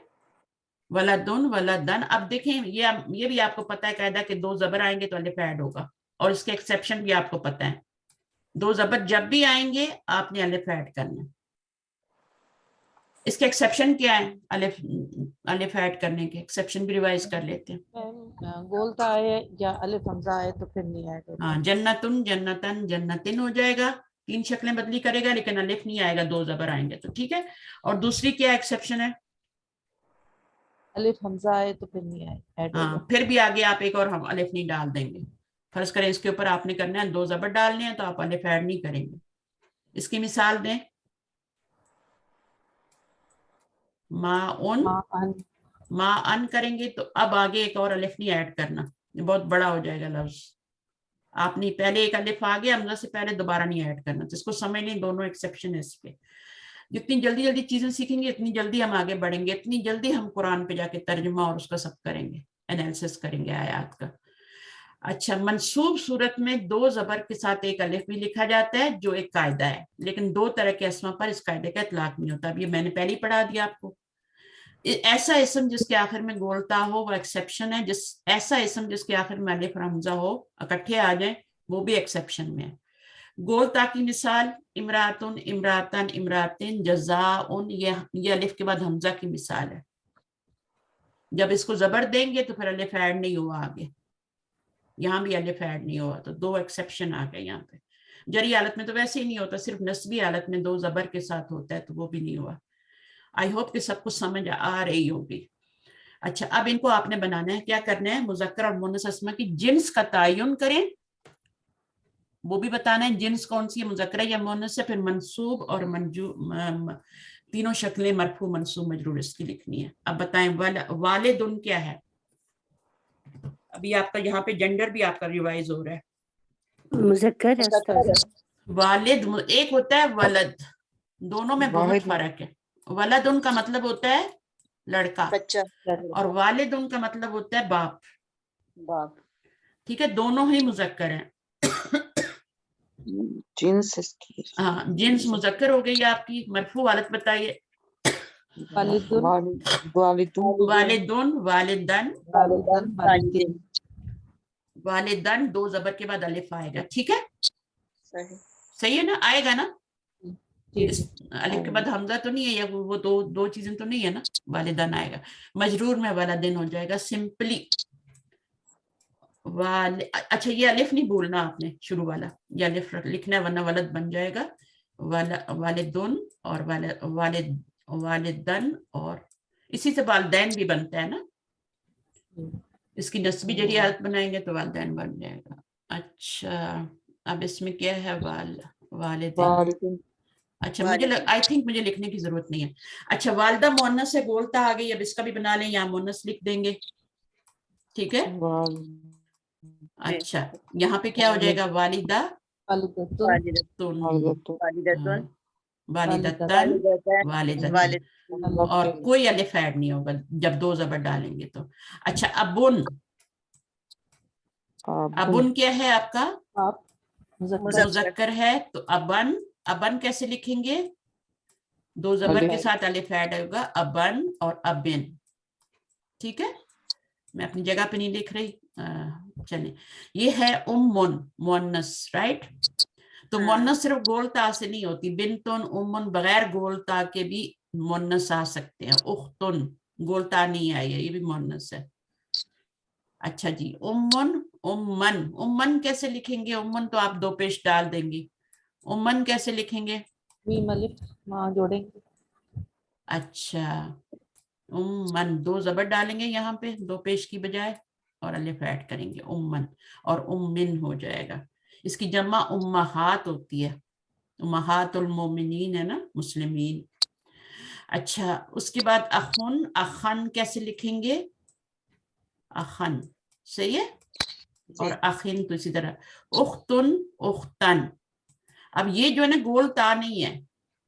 ولدن، ولدن. اب دیکھیں یہ بھی آپ کو پتہ ہے قاعدہ کہ 2 زبر آئیں گے تو الف ایڈ ہوگا، اور اس کے ایکسیپشن بھی آپ کو پتہ ہے. 2 زبر جب بھی آئیں گے آپ نے الف ایڈ کرنا ہے. اس کے ایکسیپشن کیا ہے، الف ایڈ کرنے کے ایکسیپشن بھی ریوائز کر لیتے ہیں. گولتا ہے یا الف حمزہ ہے تو پھر نہیں ایڈ ہوتا. ہاں، جنتن، جنتن، جنتن ہو جائے گا، 3 شکلیں بدلی کرے گا، لیکن الف نہیں آئے گا، 2 زبر آئیں گے تو ٹھیک ہے. اور دوسری کیا ایکسیپشن ہے، الف حمزہ ہے تو پھر نہیں ایڈ ہاں ہوگا. پھر بھی آگے آپ ایک اور ہم الف نہیں ڈال دیں گے. فرض کریں اس کے اوپر آپ نے کرنا ہے 2 زبر ڈالنے ہیں تو آپ الف ایڈ نہیں کریں گے. اس کی مثال دیں، ما ان، ما ان کریں گے تو اب آگے ایک اور الف نہیں ایڈ کرنا، یہ بہت بڑا ہو جائے گا لفظ. آپ نے پہلے ایک الف آ گیا، حمزہ سے پہلے دوبارہ نہیں ایڈ کرنا. جس کو سمجھ لیں دونوں ایکسیپشن ہے اس پہ. جتنی جلدی جلدی چیزیں سیکھیں گے اتنی جلدی ہم آگے بڑھیں گے، اتنی جلدی ہم قرآن پہ جا کے ترجمہ اور اس کا سب کریں گے، انالیسس کریں گے آیات کا. اچھا، منصوب صورت میں 2 زبر کے ساتھ ایک الف بھی لکھا جاتا ہے، جو ایک قاعدہ ہے، لیکن 2 طرح کے اسما پر اس قاعدے کا اطلاق نہیں ہوتا. اب یہ میں نے پہلے ہی پڑھا دیا آپ کو. ایسا اسم جس کے آخر میں گولتا ہو وہ ایکسیپشن ہے، ایسا اسم جس کے آخر میں الف اور حمزہ ہو اکٹھے آ جائیں وہ بھی ایکسیپشن میں ہے. گولتا کی مثال امراتن، امراتن، امراتن، جزاؤن، یہ الف کے بعد حمزہ کی مثال ہے. جب اس کو زبر دیں گے تو پھر الف ایڈ نہیں ہوا آگے، یہاں بھی الف ایڈ نہیں ہوا، تو 2 ایکسیپشن آ گئے یہاں پہ. جری حالت میں تو ویسے ہی نہیں ہوتا، صرف نسبی حالت میں 2 زبر کے ساتھ ہوتا ہے تو وہ بھی نہیں ہوا. آئی ہوپ کہ سب کچھ سمجھ آ رہی ہوگی. اچھا اب ان کو آپ نے بنانا ہے، کیا کرنا ہے، مذکر اور مؤنث اسما کی جنس کا تعین کریں، وہ بھی بتانا ہے جنس کون سی ہے، مذکر ہے یا مؤنث ہے. پھر منصوب اور تینوں شکلیں مرفوع، منصوب، مجرور اس کی لکھنی ہے. اب بتائیں والدن کیا ہے. ابھی آپ کا یہاں پہ جنڈر بھی آپ کا ریوائز ہو رہا ہے، مذکر ہے استاذ. والد ایک ہوتا ہے ولد، دونوں میں بہت واحد فرق ہے. ولد ان کا مطلب ہوتا ہے لڑکا، بچہ، اور والد ان کا مطلب ہوتا ہے باپ، باپ. ٹھیک ہے، دونوں ہی مذکر ہیں. جنس اس کی. ہاں جنس مذکر ہو گئی آپ کی. مرفوع حالت بتائیے، والدن، والدون، والدن، والدن، والدن، والدین. والدن 2 زبر کے بعد الف آئے گا، ٹھیک ہے، صحیح. صحیح ہے نا، آئے گا نا. جی اس الف کے بعد حمزہ تو نہیں ہے، یا وہ 2 چیزیں تو نہیں ہے نا. والدن آئے گا. مجرور میں والدن ہو جائے گا سمپلی. اچھا یہ الف نہیں بولنا آپ نے شروع والا، یہ الف لکھنا ہے ورنہ ولد بن جائے گا. والدن اور والدن، اور اسی سے والدین بھی بنتا ہے نا. اس کی نسبی جری حالت بنائیں گے تو والدین بن جائے گا. اچھا अब इसमें क्या है वालिदैन। वालिदैन। अच्छा मुझे आई थिंक मुझे लिखने की जरूरत नहीं है। अच्छा वालदा मुअन्नस है, गोलता आ गई, अब इसका भी बना लें, यहाँ मुअन्नस लिख देंगे, ठीक है। अच्छा यहाँ पे क्या हो जाएगा, वालिदा वालिदतुन, वालिदतुन, तुन, वालिदतुन, वालिदतन, वालिदतन, वालिदतन, और कोई अलिफ ऐड नहीं होगा जब दो जबर डालेंगे तो। अच्छा अबुन, अबुन क्या है आपका, आप मुज़क्कर, मुजक्कर है, तो अबन, अबन कैसे लिखेंगे, दो जबर के साथ अलिफ ऐड होगा, अबन और अबिन, ठीक है। मैं अपनी जगह पे नहीं लिख रही, चलिए। ये है उम्मुन मुअन्नस, राइट। तो मुअन्नस सिर्फ गोलता से नहीं होती, बिनतुन उम्मुन बगैर गोलता के भी मुअन्नस आ सकते हैं। उख्तुन गोलता नहीं आई है, ये भी मुअन्नस है। अच्छा जी उम्मुन, उम्मन, उम्मन कैसे लिखेंगे, उम्मन तो आप दो पेश डाल देंगी, उम्मन कैसे लिखेंगे। मीम अलिफ मां जोड़ेंगे। अच्छा उम्मन दो जबर डालेंगे यहाँ पे दो पेश की बजाय और अलिफ ऐड करेंगे, उम्मन, और उम्मिन हो जाएगा। इसकी जमा उम्महात होती है, उम्महातुल मोमिनीन है ना, मुस्लिमीन। अच्छा उसके बाद अखुन, अखन कैसे लिखेंगे, अखन, सही है। और अखिन तो इसी तरह, उख्तुन, उख्तन। अब ये जो है ना गोल ता नहीं है,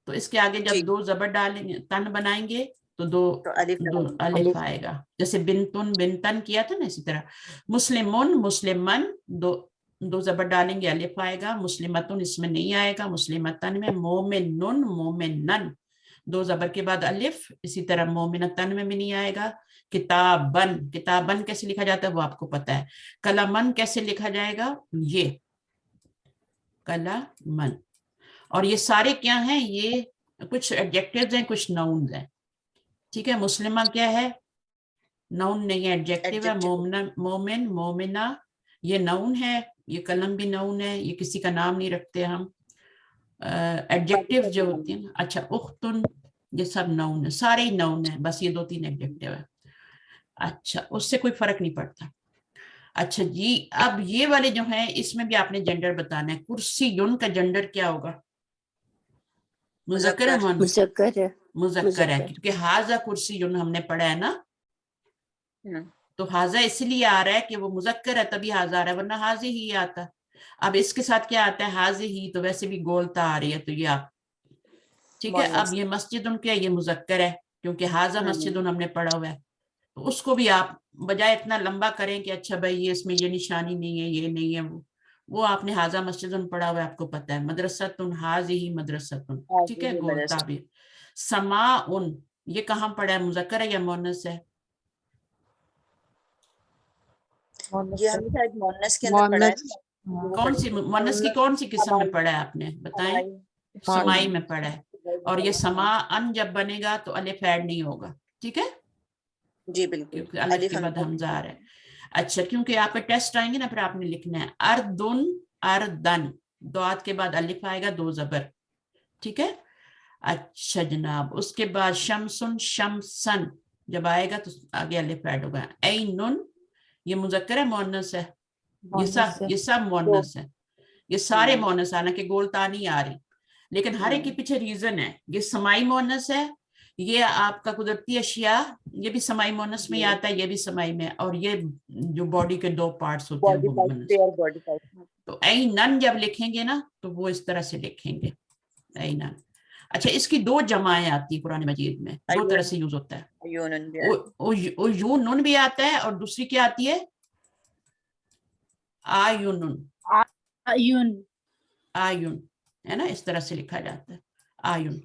तो इसके आगे जब दो जबर डालेंगे तन बनाएंगे तो दो तो अलिफ दो अलिफ आएगा, जैसे बिनतुन बिनतन किया था ना, इसी तरह। मुस्लिमुन, मुस्लिमन, दो दो जबर डालेंगे अलिफ आएगा, मुस्लिमतुन इसमें नहीं आएगा, मुस्लिमतन में। मोमिनुन, मोमिनन, दो जबर के बाद अलिफ, इसी तरह मोमिनतन में भी नहीं आएगा। किताबन, किताबन कैसे लिखा जाता है वो आपको पता है। कलमन कैसे लिखा जाएगा, ये कलमन। और ये सारे क्या हैं, ये कुछ एडजेक्टिव्स हैं, कुछ नाउन्स हैं, ठीक है। मुस्लिमा क्या है, नाउन नहीं है, एडजेक्टिव है। मोमिना, मोमिन, मोमिना ये नाउन है, ये कलम भी नाउन है, ये किसी का नाम नहीं रखते हम, एडजेक्टिव जो होती है। अच्छा उख्तुन, ये सब नाउन है, सारे ही नाउन है, बस ये दो तीन एडजेक्टिव है। अच्छा उससे कोई फर्क नहीं पड़ता। अच्छा जी अब ये वाले जो हैं इसमें भी आपने जेंडर बताना है। कुर्सी युन का जेंडर क्या होगा, मुज़क्कर है, मुज़क्कर है, मुज़क्कर है, क्योंकि हाजा कुर्सी युन हमने पढ़ा है ना, तो हाजा इसलिए आ रहा है कि वो मुज़क्कर है तभी हाजा आ रहा है, वरना हाजी ही आता। अब इसके साथ क्या आता है, हाजी ही, तो वैसे भी गोलता आ रही है, तो ये आप, ठीक है। अब ये मस्जिद क्या, ये मुज़क्कर है क्योंकि हाजा मस्जिद हमने पढ़ा हुआ है, तो उसको भी आप बजाय इतना लंबा करें कि अच्छा भाई ये इसमें ये निशानी नहीं है, ये नहीं है, वो आपने हाजा मस्जिद पढ़ा हुआ है, आपको पता है। मदरसतुन, हाजी ही मदरसतुन, ठीक है, गोलता भी। समा उन, ये कहाँ पढ़ा है, मुज़क्कर है या मुअन्नस है, ये हमने शायद मुअन्नस के अंदर पढ़ा है ना। कौन सी मुअन्नस की कौन सी किस्म में पढ़ा है आपने, बताएं। समाई में पढ़ा है। और ये समा अन जब बनेगा तो अलिफ ऐड नहीं होगा, ठीक है, जी बिल्कुल, क्योंकि अलिफ के बाद हमजा आ रहा है। अच्छा क्योंकि आपके टेस्ट आएंगे ना, फिर आपने लिखना है अर्दुन, अर्दन, दाद के बाद अलिफ आएगा, दो जबर, ठीक है। अच्छा जनाब उसके बाद शमसुन, शमसन जब आएगा तो आगे अलिफ ऐड होगा। ऐनुन, ये मुज़क्कर है मुअन्नस है, ये सब मुअन्नस है, ये सारे मुअन्नस, हालांकि गोलता नहीं आ रही, लेकिन हर एक के पीछे रीजन है। ये समाई मुअन्नस है, ये आपका कुदरती अशिया, ये भी समाई मुअन्नस में आता है, ये भी समाई में, और ये जो बॉडी के दो पार्ट्स होते हैं वो मुअन्नस। तो ऐनन जब लिखेंगे ना तो वो इस तरह से लिखेंगे, ऐनन। अच्छा इसकी दो जमाएं आती है कुरान मजीद में, दो तरह से यूज होता है, यूनुन भी आता है और दूसरी क्या आती है, आयुनुन, आयुन, आयुन, है ना, इस तरह से लिखा जाता है, आयुन।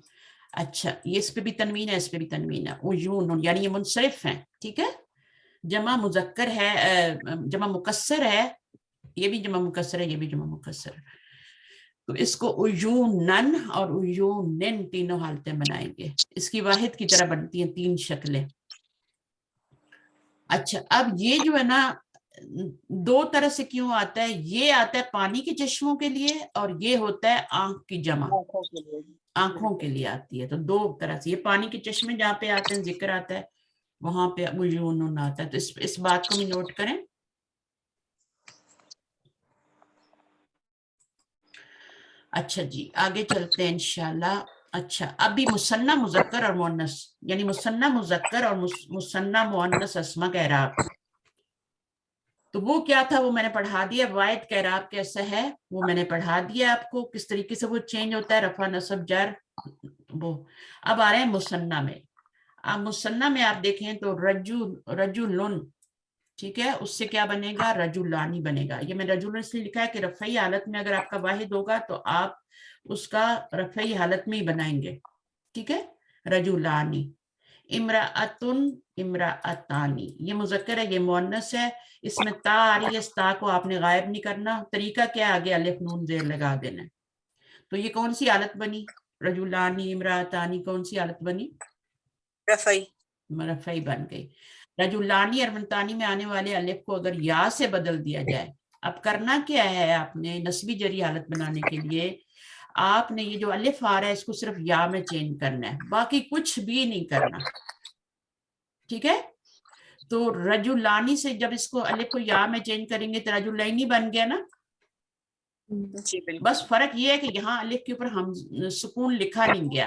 अच्छा ये इस पे भी तनवीन है, इस पे भी तनवीन है, उयूनुन, यानी ये मुनसरिफ है, ठीक है। जमा मुज़क्कर है, जमा मुकस्सर है, ये भी जमा मुकस्सर है, ये भी जमा मुकस्सर है, तो इसको उयूनन और उयूनिन तीनों हालतें बनाएंगे। इसकी वाहिद की तरह बनती हैं तीन शक्लें। अच्छा अब ये जो है ना दो तरह से क्यों आता है, ये आता है पानी के चश्मों के लिए और ये होता है आंख की जमा, आंखों के लिए आती है, तो दो तरह से। ये पानी के चश्मे जहाँ पे आते हैं जिक्र आता है वहां पे उयूनुन आता है, तो इस बात को भी नोट करें। अच्छा जी, आगे चलते हैं इंशाल्लाह। अच्छा, अभी मुसन्ना मुज़क्कर और मुअन्नस, यानी मुसन्ना मुज़क्कर और मुसन्ना मुअन्नस अस्मा का एराब, तो वो क्या था वो मैंने पढ़ा दिया। वाहिद का एराब कैसा है वो मैंने पढ़ा दिया आपको, किस तरीके से वो चेंज होता है, रफा नसब जर वो। अब आ रहे हैं मुसन्ना में। अब मुसन्ना में आप देखें तो रजुलुन, ठीक है, उससे क्या बनेगा, रजुलानी बनेगा। ये मैं रजुल इसलिए लिखा है कि रफ़ई हालत में अगर आपका वाहिद होगा तो आप उसका रफ़ई हालत में ही बनाएंगे, ठीक है। रजुलानी। इमराअतुन, इमराअतानी, ये मुज़क्कर है, ये मुअन्नस है। इसमें ता आ रही है, इस ता को आपने गायब नहीं करना। तरीका क्या है, आगे अलिफ नून जेर लगा देना है। तो ये कौन सी हालत बनी, रजुलानी इमराअतानी, कौन सी हालत बनी, रफ़ई। रफ़ई बन गई। रजुलानी और इमराअतानी में आने वाले अलिफ को अगर या से बदल दिया जाए, अब करना क्या है आपने नस्बी जरी हालत बनाने के लिए, आपने ये जो अलिफ आ रहा है इसको सिर्फ या में चेंज करना है, बाकी कुछ भी नहीं करना, ठीक है। तो रजुलानी से जब इसको अलिफ को या में चेंज करेंगे तो रजुलैनी बन गया ना। जी बिल्कुल। बस फर्क ये है कि यहाँ अलिफ के ऊपर हम सुकून लिखा नहीं गया।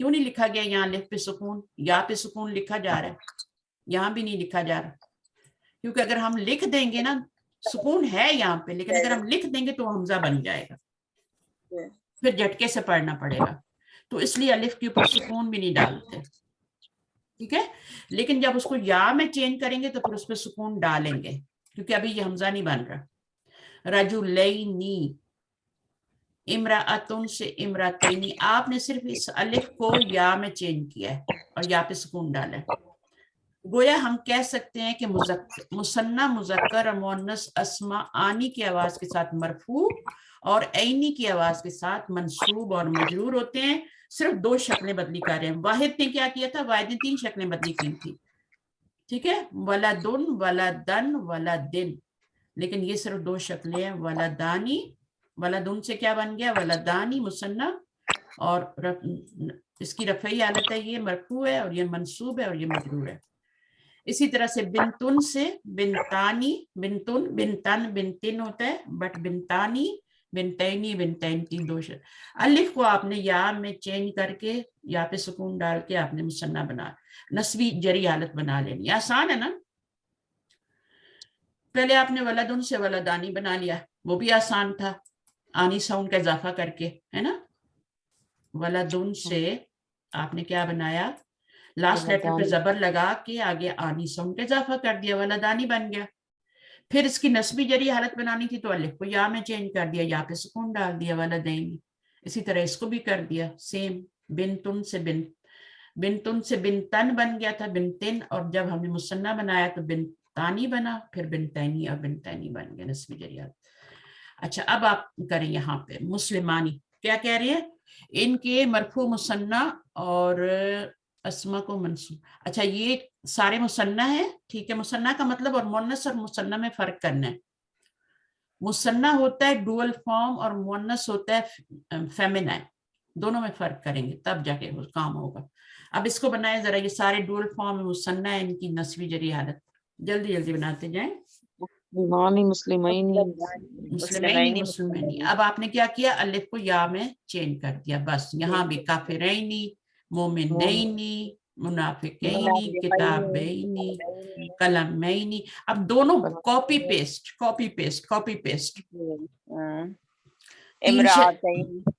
क्यों नहीं लिखा गया यहाँ अलिफ पे सुकून, या पे सुकून लिखा जा रहा है, यहाँ भी नहीं लिखा जा रहा, क्योंकि अगर हम लिख देंगे ना, सुकून है यहाँ पे, लेकिन अगर हम लिख देंगे तो हमजा बन जाएगा, फिर झटके से पढ़ना पड़ेगा। तो इसलिए अलिफ के ऊपर सुकून भी नहीं डालते, ठीक है। लेकिन जब उसको या में चेंज करेंगे तो फिर उस पर सुकून डालेंगे, क्योंकि अभी ये हमजा नहीं बन रहा। रजुलैनी, इमराअतुन से इमरातैनी, आपने सिर्फ इस अलिफ को या में चेंज किया है और या पे सुकून डाला है। गोया हम कह सकते हैं कि मुसन्ना मुज़क्कर और मुअन्नस अस्मा आनी की आवाज के साथ मरफू और ऐनी की आवाज के साथ मंसूब और मजरूर होते हैं। सिर्फ दो शक्लें बदली कर रहे हैं। वाहिद ने क्या किया था, वाहिद ने 3 शक्लें बदली की थी, ठीक है, वलादुन, वलादन, वलादिन। लेकिन ये सिर्फ 2 शक्लें हैं, वलादानी, वलादुन से क्या बन गया, वलादानी मुसन्ना, और इसकी रफ़ई हालत है, ये मरफू है और ये मंसूब है और ये मजरूर है। इसी तरह से बिनतुन से बिनतानी, बिनतुन, बिनतन, बिनतिन होता है, बट बिनतानी, बिनतैनी, बिनतैन, 3 दोष। अलिफ को आपने या में चेंज करके या पे सुकून डाल के आपने मुसन्ना बना, नस्बी जरी हालत बना लेनी। आसान है ना। पहले आपने वलदुन से वलदानी बना लिया, वो भी आसान था, आनी साउंड का इजाफा करके, है ना। वलदुन से आपने क्या बनाया, लास्ट लेटर पे जबर लगा के आगे आनी साउंड का इजाफा कर दिया, वलदानी बन गया। फिर इसकी नस्बी जरी हालत बनानी थी तो अलिफ को या में चेंज कर दिया, या पे सुकून डाल दिया, वलदैनी। इसी तरह इसको भी कर दिया सेम। बिनतुन से बिनतुन से बिनतन बन गया था, बिनतिन, और जब हमने मुसन्ना बनाया तो बिनतानी बना, फिर बिनतैनी और बिनतैनी बन गया नस्बी जरी हालत। अच्छा, अब आप करें यहाँ पे मुस्लिमानी, क्या कह रहे हैं, इनके मरफू मुसन्ना और अस्मा को मंसूब। अच्छा, ये सारे मुसन्ना है, ठीक है। मुसन्ना का मतलब और मुअन्नस और मुसन्ना में फर्क करना है। मुसन्ना होता है डुअल फॉर्म और मुअन्नस होता है फेमिनाइन, दोनों में फर्क करेंगे तब जाके वो काम होगा। अब इसको बनाए जरा, ये सारे डुअल फॉर्म मुसन्ना है, इनकी नस्बी जरी हालत जल्दी जल्दी बनाते जाएं। मुस्लिमानी, मुस्लिमैनी, मुस्लिमैनी, मुस्लिमैनी। अब आपने क्या किया, अलिफ को या में चेंज कर दिया, बस। यहाँ भी काफिरैनी, मोमिनैनी, मुनाफिकैनी, किताबैनी, कलमैनी। अब दोनों copy paste, copy paste, copy paste.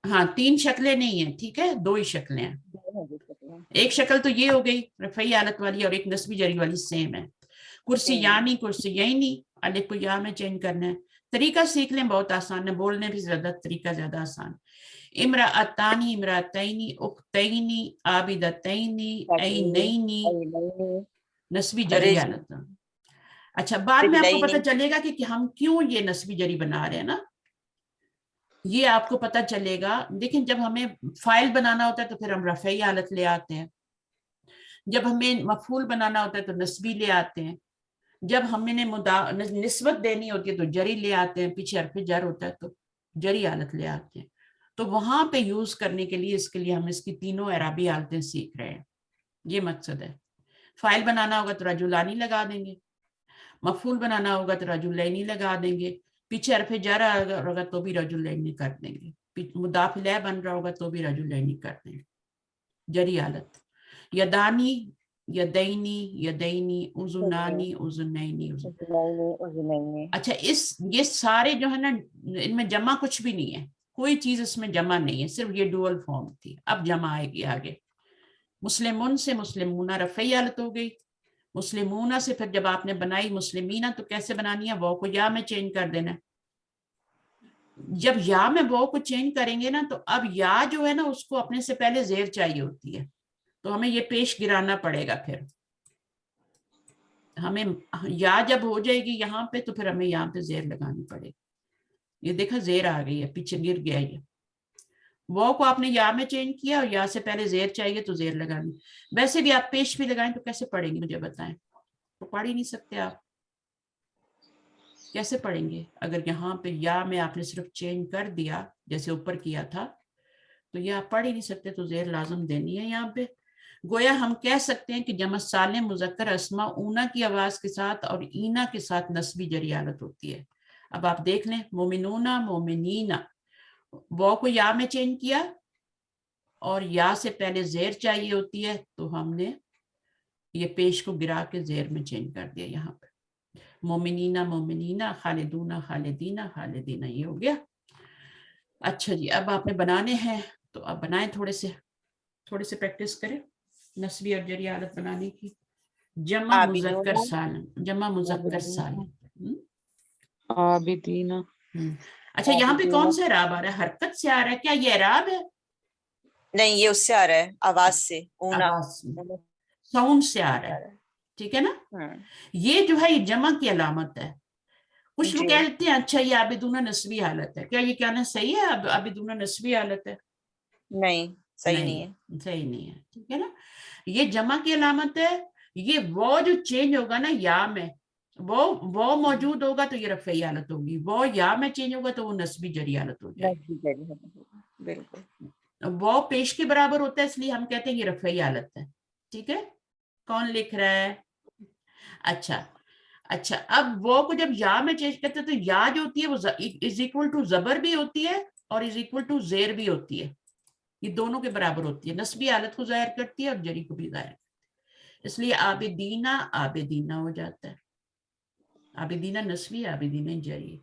हाँ, 3 शक्लें नहीं है, ठीक है, 2 ही शक्लें हैं। एक शक्ल तो ये हो गई रफ़ई हालत वाली, और एक नस्बी जरी वाली सेम है। कुर्सी यानी, कुर्सी यही, अलिफ को या में चेंज करना है। तरीका सीख लें, बहुत आसान है, बोलने भी ज्यादा, तरीका ज्यादा आसान। इमराअतानी, इमरातैनी, उख्तैनी, आबिदतैनी, ऐनैनी, नस्बी जरी हालत। अच्छा, बाद में आपको पता चलेगा कि हम क्यों ये नस्बी जरी बना रहे हैं ना, ये आपको पता चलेगा। लेकिन जब हमें फाइल बनाना होता है तो फिर हम रफ़ई हालत ले आते हैं, जब हमें मफूल बनाना होता है तो नस्बी ले आते हैं, जब हमने निस्बत देनी होती है तो जरी ले आते हैं, पीछे हरफ जर होता है तो जरी हालत ले आते हैं। तो वहां पे यूज करने के लिए, इसके लिए हम इसकी तीनों एराबी हालतें सीख रहे हैं, ये मकसद है। फाइल बनाना होगा तो रजुलानी लगा देंगे, मफूल बनाना होगा तो रजुलैनी लगा देंगे, पीछे हरफ जर होगा तो भी रजुलैनी कर देंगे, मुदाफ इलैह बन रहा होगा तो भी रजुलैनी कर देंगे, जरी हालत। यदानी, यदैनी, यदैनी, उजुनानी, उजुनैनी, अच्छा ये सारे जो है ना, इनमें जमा कुछ भी नहीं है, कोई चीज इसमें जमा नहीं है, सिर्फ ये डुअल फॉर्म थी। अब जमा आएगी आगे। मुस्लिमुन से मुस्लिमूना रफ़ई हालत हो गई। मुस्लिमूना से फिर जब आपने बनाई मुस्लिमीना तो कैसे बनानी है, वो को या में चेंज कर देना। जब या में वो को चेंज करेंगे ना, तो अब या जो है ना उसको अपने से पहले जेर चाहिए होती है, तो हमें ये पेश गिराना पड़ेगा। फिर हमें या जब हो जाएगी यहाँ पे, तो फिर हमें यहाँ पे जेर लगानी पड़ेगी। ये देखा जेर आ गई है, पीछे गिर गया ये। वो को आपने या में चेंज किया और या से पहले जेर चाहिए तो जेर लगानी। वैसे भी आप पेश भी लगाएं तो कैसे पढ़ेंगे मुझे बताएं, तो पढ़ ही नहीं सकते आप, कैसे पढ़ेंगे? अगर यहाँ पे या में आपने सिर्फ चेंज कर दिया जैसे ऊपर किया था, तो ये आप पढ़ ही नहीं सकते, तो जेर लाजम देनी है यहाँ पे। गोया हम कह सकते हैं कि जमा सालिम मुजक्कर अस्मा ऊना की आवाज के साथ और ईना के साथ नस्बी जरी हालत होती है। अब आप देख लें, मोमिनूना, मोमिनीना, वो को या में चेंज किया और या से पहले जेर चाहिए होती है, तो हमने ये पेश को गिरा के जेर में चेंज कर दिया यहाँ पे। मोमिनीना, मोमिनीना, खालिदूना, खालिदीना, खालिदीना, ये हो गया। अच्छा जी, अब आपने बनाने हैं तो अब बनाएं, थोड़े से प्रैक्टिस करें नस्बी और जरी हालत बनाने की। जमा मुजक्कर सालिम, जमा मुजक्कर सालिम। आबिदीना। अच्छा, यहाँ पे कौन सा इराब आ रहा है? हरकत से आ रहा है क्या? ये इराब है? नहीं, ये उससे आ रहा है, आवाज से, ऊना, आवाज, साउंड से आ रहा है, ठीक है ना? ये जो है ये जमा की अलामत है। कुछ लोग कहते हैं अच्छा ये आबिदूना नस्बी हालत है, क्या ये कहना सही है? आबिदूना नस्बी हालत है? नहीं, सही नहीं है, सही नहीं है, ठीक है ना? ये जमा की अलामत है। ये वो जो चेंज होगा ना या में, वो मौजूद होगा तो ये रफ़ई हालत होगी, वो या में चेंज होगा तो वो नस्बी जरी हालत हो जाएगी। बिल्कुल। वो पेश के बराबर होता है, इसलिए हम कहते हैं ये रफ़ई हालत है, ठीक है? कौन लिख रहा है? अच्छा, अब वो को जब या में चेंज करते हैं तो या जो होती है वो इज इक्वल टू जबर भी होती है और इज इक्वल टू जेर भी होती है। ये दोनों के बराबर होती है, नस्बी हालत को जाहिर करती है और जरी को भी जाहिर करती है। इसलिए आबिदीना आबिदीना हो जाता है। आबिदीना नस्बी, आबिदीना जरी।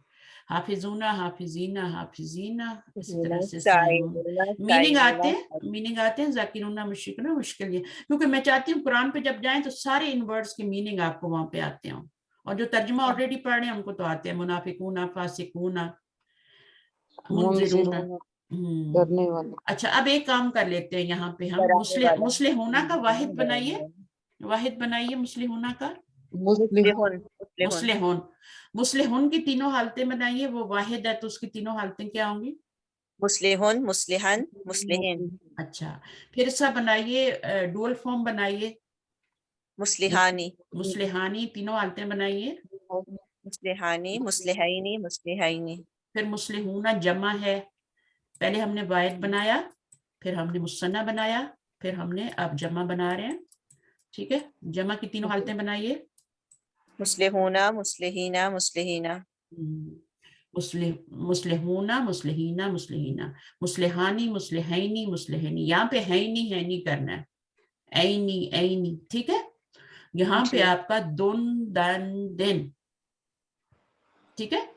हाफिजूना हाफिजीना हाफिजीना, इसी तरह से मीनिंग आते हैं जाकिरूना मुश्किल मुश्किल, क्योंकि मैं चाहती हूँ कुरान पे जब जाएं तो सारे इन वर्ड्स के मीनिंग आपको वहां पे आते हों, और जो तर्जुमा ऑलरेडी पढ़ रहे हैं उनको तो आते हैं, मुनाफिकूना, फासिकूना, मुनजिरूना। डरने वाले। अच्छा, अब एक काम कर लेते हैं, यहाँ पे हम मुस्लिहूना का वाहिद बनाइए मुस्लिहूना का। मुस्लिहुन की तीनों हालतें बनाइए, वो वाहिद है तो उसकी तीनों हालतें क्या होंगी? मुस्लिहुन, मुस्लिहन, मुस्लिहीन। अच्छा, फिर सब बनाइए, डुअल फॉर्म बनाइए। मुस्लिहानी, मुस्लिहानी, तीनों हालतें बनाइए। मुस्लिहानी, मुस्लिहैनी, मुस्लिहैनी। फिर मुस्लिहूना जमा है, पहले हमने वाहिद बनाया, फिर हमने मुसन्ना बनाया, फिर हमने अब जमा बना रहे हैं, ठीक है? जमा की तीनों हालतें बनाइए। मुस्लिहूना, मुस्लिहीना, मुस्लिहीना। मुस्लिहूना, मुस्लिहीना, मुस्लिहीना। मुस्लिहानी, मुस्लिहैनी, मुस्लिहैनी। यहाँ पे हैनी हैनी करना है, ऐनी ऐनी, ठीक है? यहाँ पे आपका दुन दन दिन, ठीक है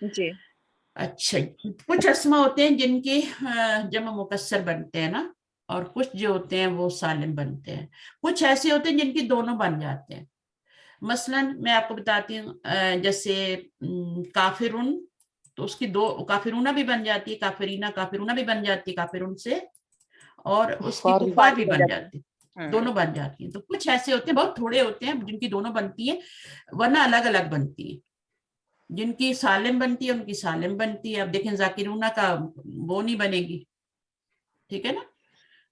जी। अच्छा, कुछ अस्मा होते हैं जिनके जमा मुकस्सर बनते हैं ना, और कुछ जो होते हैं वो सालिम बनते हैं। कुछ ऐसे होते हैं जिनके दोनों बन जाते हैं। मसलन मैं आपको बताती हूँ, जैसे काफिरुन, तो उसकी दो, काफिरूना भी बन जाती है, काफिरीना काफिरूना भी बन जाती है काफिरुन से, और उसकी कुफार भी बन जाती है, दोनों बन जाती है। तो कुछ ऐसे होते हैं, बहुत थोड़े होते हैं जिनकी दोनों बनती है, वरना अलग अलग बनती है। जिनकी सालिम बनती है उनकी सालिम बनती है। अब देखें जाकिरूना का वो नहीं बनेगी, ठीक है ना?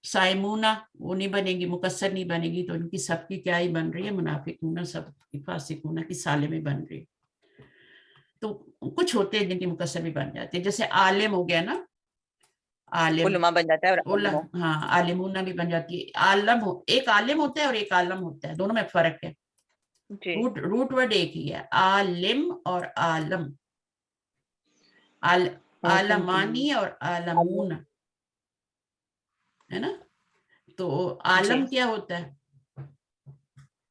साइमूना वो नहीं बनेगी, मुकस्सर नहीं बनेगी, तो इनकी सबकी क्या ही बन रही है? मुनाफिकूना, सब फासिकूना की सालिम बन रही है। तो कुछ होते हैं जिनकी मुकस्सर भी बन जाती है, जैसे आलिम हो गया ना, आलिम उलमा बन जाता है, और हाँ, आलिमूना भी बन जाती है। आलम एक आलिम होता है और एक आलम होता है, दोनों में फर्क है। रूट वर्ड एक ही है, आलिम और आलम, आलमानी और आलमून है ना। तो आलम क्या होता है?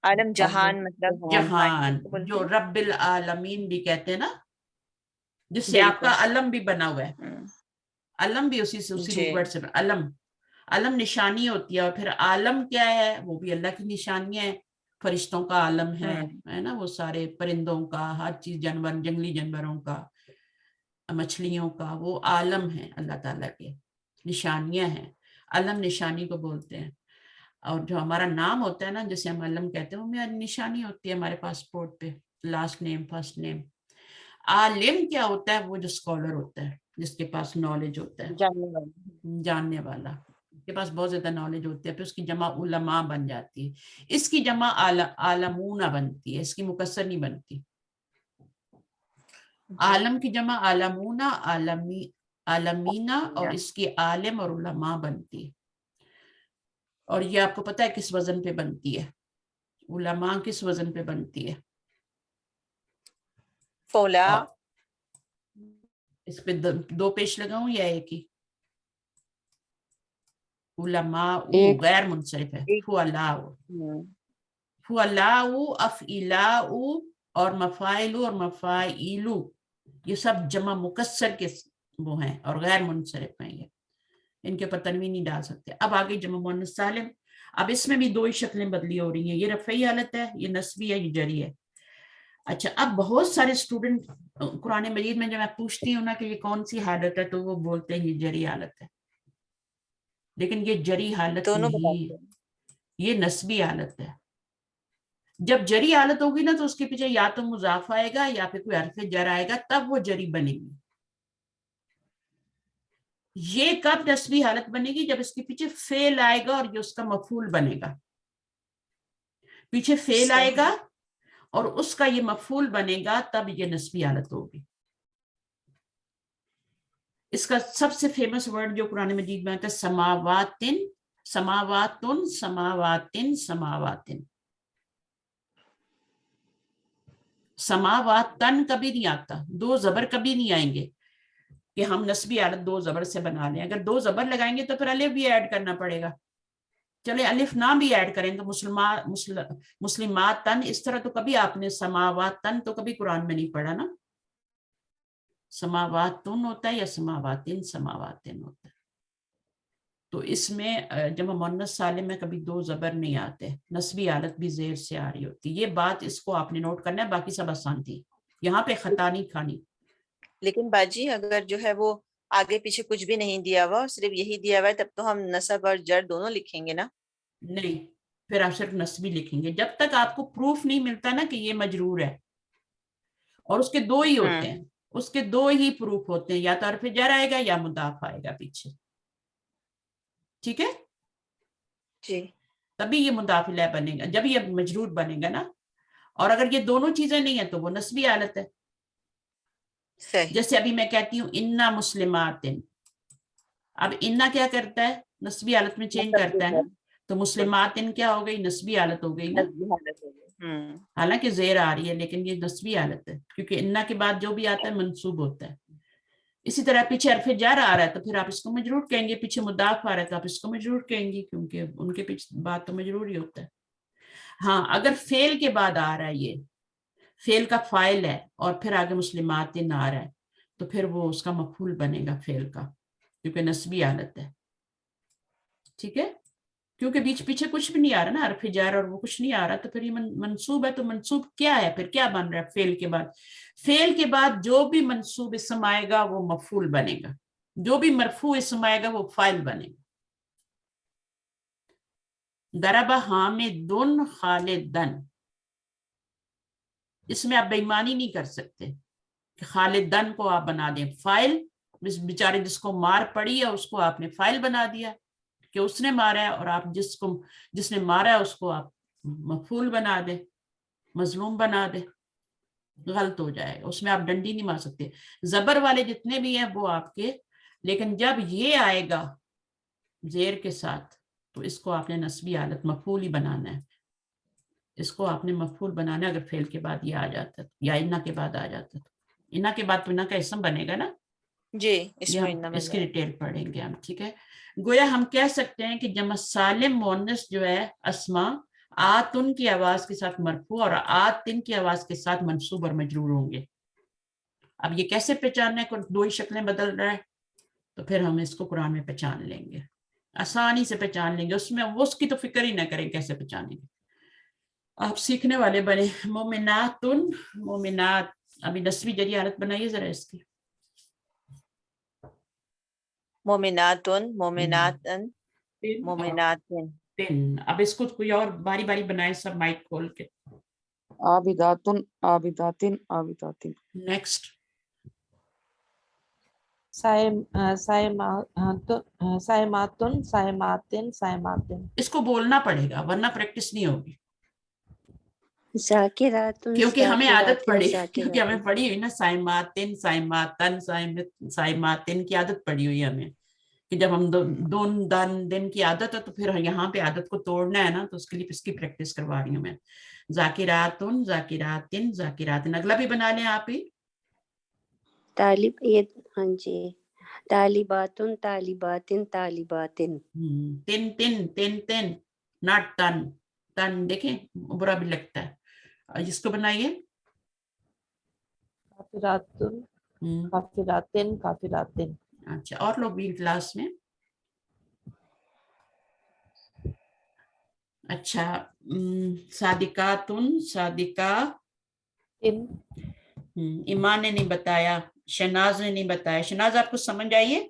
आलम जहान, मतलब जहान, को बोलते जो हैं। रब्बिल आलमीन भी कहते हैं ना, जिससे बिल्कुल। आपका अलम भी बना हुआ है। अलम भी उसी से, उसी जी। रूट वर्ड से अलम, अलम निशानी होती है। और फिर आलम क्या है? वो भी अल्लाह की निशानियां है। फरिश्तों का आलम है ना, वो सारे परिंदों का, हर चीज, जानवर, जंगली जानवरों का, मछलियों का, वो आलम है, अल्लाह ताला के निशानियां हैं। अलम निशानी को बोलते हैं। और जो हमारा नाम होता है ना, जैसे हम अलम कहते हैं, वो मेरी निशानी होती है हमारे पासपोर्ट पे, लास्ट नेम फर्स्ट नेम। आलिम क्या होता है? वो जो स्कॉलर होता है, जिसके पास नॉलेज होता है, जानने वाला, के पास बहुत ज्यादा नॉलेज होती है, फिर उसकी जमा उलमा बन जाती है। इसकी जमा आलमूना बनती है, इसकी मुकस्सर नहीं बनती। आलम की जमा आलमूना, आलमीना, और इसकी आलिम और उलमा बनती है। और ये आपको पता है किस वजन पे बनती है? उलमा किस वजन पे बनती है? फौला। इस पे दो पेश लगाऊं या एक ही? उलमा एक। गैर मुनसरिफ है। फुअलाउ, अफइलाउ और मफाइलु और मफाइलु, ये सब जमा मुकस्सर के वो हैं और गैर मुनसरिफ हैं। ये इनके ऊपर तनवीन नहीं डाल सकते। अब आगे जमा मुअन्नस सालिम। अब इसमें भी दो ही शक्लें बदली हो रही हैं। ये रफ़ई हालत है, ये नस्बी है, ये जरी है। अच्छा, अब बहुत सारे स्टूडेंट कुरान मजीद में जब मैं पूछती हूँ ना कि ये कौन सी हालत है, तो वो बोलते हैं ये जरी हालत है। लेकिन ये जरी हालत दोनों नहीं, बताते हैं। ये नस्बी हालत है। जब जरी हालत होगी ना, तो उसके पीछे या तो मुजाफ आएगा या फिर कोई हर्फ जर आएगा, तब वो जरी बनेगी। ये कब नस्बी हालत बनेगी? जब इसके पीछे फेल आएगा और ये उसका मफूल बनेगा। पीछे फेल सही। आएगा और उसका ये मफूल बनेगा, तब ये नस्बी हालत होगी। इसका सबसे फेमस वर्ड जो कुरान मजीद में आता है, समावातिन, समावातुन, समावातिन, समावातिन। समावातन कभी नहीं आता, दो जबर कभी नहीं आएंगे कि हम नस्बी हालत दो जबर से बना लें। अगर दो जबर लगाएंगे तो फिर अलिफ भी ऐड करना पड़ेगा। चले अलिफ ना भी ऐड करें तो मुस्लिमातन, इस तरह तो कभी आपने समावातन तो कभी कुरान में नहीं पढ़ा ना। समावातुन होता है या समावातिन, समावातिन होता है। तो इसमें जब मुअन्नस सालिम में कभी दो जबर नहीं आते, नस्बी हालत भी जेर से आ रही होती। ये बात इसको आपने नोट करना है, बाकी सब आसान थी, यहाँ पे खता नहीं खानी। लेकिन बाजी अगर जो है वो आगे पीछे कुछ भी नहीं दिया हुआ, सिर्फ यही दिया हुआ है, तब तो हम नसब और जर दोनों लिखेंगे ना। नहीं, फिर आप सिर्फ नस्बी लिखेंगे जब तक आपको प्रूफ नहीं मिलता ना कि ये मजरूर है। और उसके दो ही होते हैं, उसके दो ही प्रूफ होते हैं, या तो हर्फ जर आएगा या मुदाफ आएगा पीछे। ठीक है, जी। तभी ये मुदाफ इलैह बनेगा, जब ये मजरूर बनेगा ना। और अगर ये दोनों चीजें नहीं है तो वो नस्बी हालत है। सही। जैसे अभी मैं कहती हूँ इन्ना मुस्लिमातिन, अब इन्ना क्या करता है? नस्बी हालत में चेंज करता है ना। तो मुस्लिमातिन क्या हो गई? नस्बी हालत हो गई ना। नस्बी हालत हो गई। हालांकि जेर आ रही है, लेकिन ये नस्बी हालत है, क्योंकि इन्ना के बाद जो भी आता है मंसूब होता है। इसी तरह पीछे हर्फ जर आ रहा है तो फिर आप इसको मजरूर कहेंगे, पीछे मुदाफ आ रहा है तो आप इसको मजरूर कहेंगे, क्योंकि उनके पीछे बात तो मजरूर ही होता है। हाँ, अगर फेल के बाद आ रहा है, ये फेल का फाइल है और फिर आगे मुस्लिमातिन आ रहा है, तो फिर वो उसका मफूल बनेगा फेल का, क्योंकि नस्बी हालत है। ठीक है, क्योंकि बीच पीछे कुछ भी नहीं आ रहा ना, हर्फ जार और वो कुछ नहीं आ रहा, तो फिर ये मंसूब है। तो मंसूब क्या है? फिर क्या बन रहा है फेल के बाद? फेल के बाद जो भी मंसूब इसम आएगा वो मफूल बनेगा, जो भी मरफू इसम आएगा वो फाइल बनेगा। दरबा हामिदुन खालिदन, इसमें आप बेईमानी नहीं कर सकते कि खालिदन को आप बना दें फाइल। बेचारे जिसको मार पड़ी है उसको आपने फाइल बना दिया कि उसने मारा है, और आप जिसने मारा है उसको आप मफूल बना दे, मजलूम बना दे, गलत हो जाएगा। उसमें आप डंडी नहीं मार सकते। जबर वाले जितने भी हैं वो आपके, लेकिन जब ये आएगा जेर के साथ तो इसको आपने नस्बी हालत मफूल ही बनाना है। इसको आपने मफूल बनाना है अगर फेल के बाद ये आ जाता है, या इन्ना के बाद आ जाता है। इन्ना के बाद तो इन्ना का इसम बनेगा ना, جی اس یہ میں ہم انم اس کی ڈیٹیل پڑھیں گے ہم. ٹھیک ہے, گویا ہم کہہ سکتے ہیں کہ جمع سالم مؤنث جو ہے اسما آتن کی آواز کے ساتھ مرفوع اور آتن کی آواز کے ساتھ منصوب اور مجرور ہوں گے. اب یہ کیسے پہچاننے کو, دو ہی شکلیں بدل رہا ہے, تو پھر ہم اس کو قرآن میں پہچان لیں گے, آسانی سے پہچان لیں گے, اس میں اس کی تو فکر ہی نہ کریں کیسے پہچانیں گے. آپ سیکھنے والے بنے. مومناتن, مومنات, ابھی 10ویں جری حالت بنائیے ذرا اس کی. مومناتن, مومناتن, مومناتن. اب اس کو کوئی اور باری باری بنائے سب مائک کھول کے. عابداتن عابداتن عابداتن. نیکسٹ. سائماتن سائماتن سائماتن. اس کو بولنا پڑے گا ورنہ پریکٹس نہیں ہوگی, ذاکراتن کیونکہ ہمیں عادت پڑی, کیونکہ ہمیں ذاکراتن. پڑی ہوئی نا سائماتن سائماتن سائماتن کی عادت پڑی ہوئی ہمیں, کہ جب ہم دون دن دن کی عادت ہے تو پھر یہاں پہ عادت کو توڑنا ہے نا, تو اس کے لیے اس کی پریکٹس کروا رہی ہوں میں. ذاکراتن ذاکراتن ذاکراتن. اگلا بھی بنا لیں آپ ہی. طالب یہ ہاں جی, طالباتن طالباتن طالباتن. تن تن تن تن, ناٹ تن, تن دیکھیں برا بھی لگتا ہے. اس کو بنائیے. کافراتن کافراتن کافراتن. اچھا, اور لوگ بھی کلاس میں. اچھا, صادقاتن صادقہ. ایمان نے نہیں بتایا, شناز نے نہیں بتایا. شناز آپ کو سمجھ آئیے؟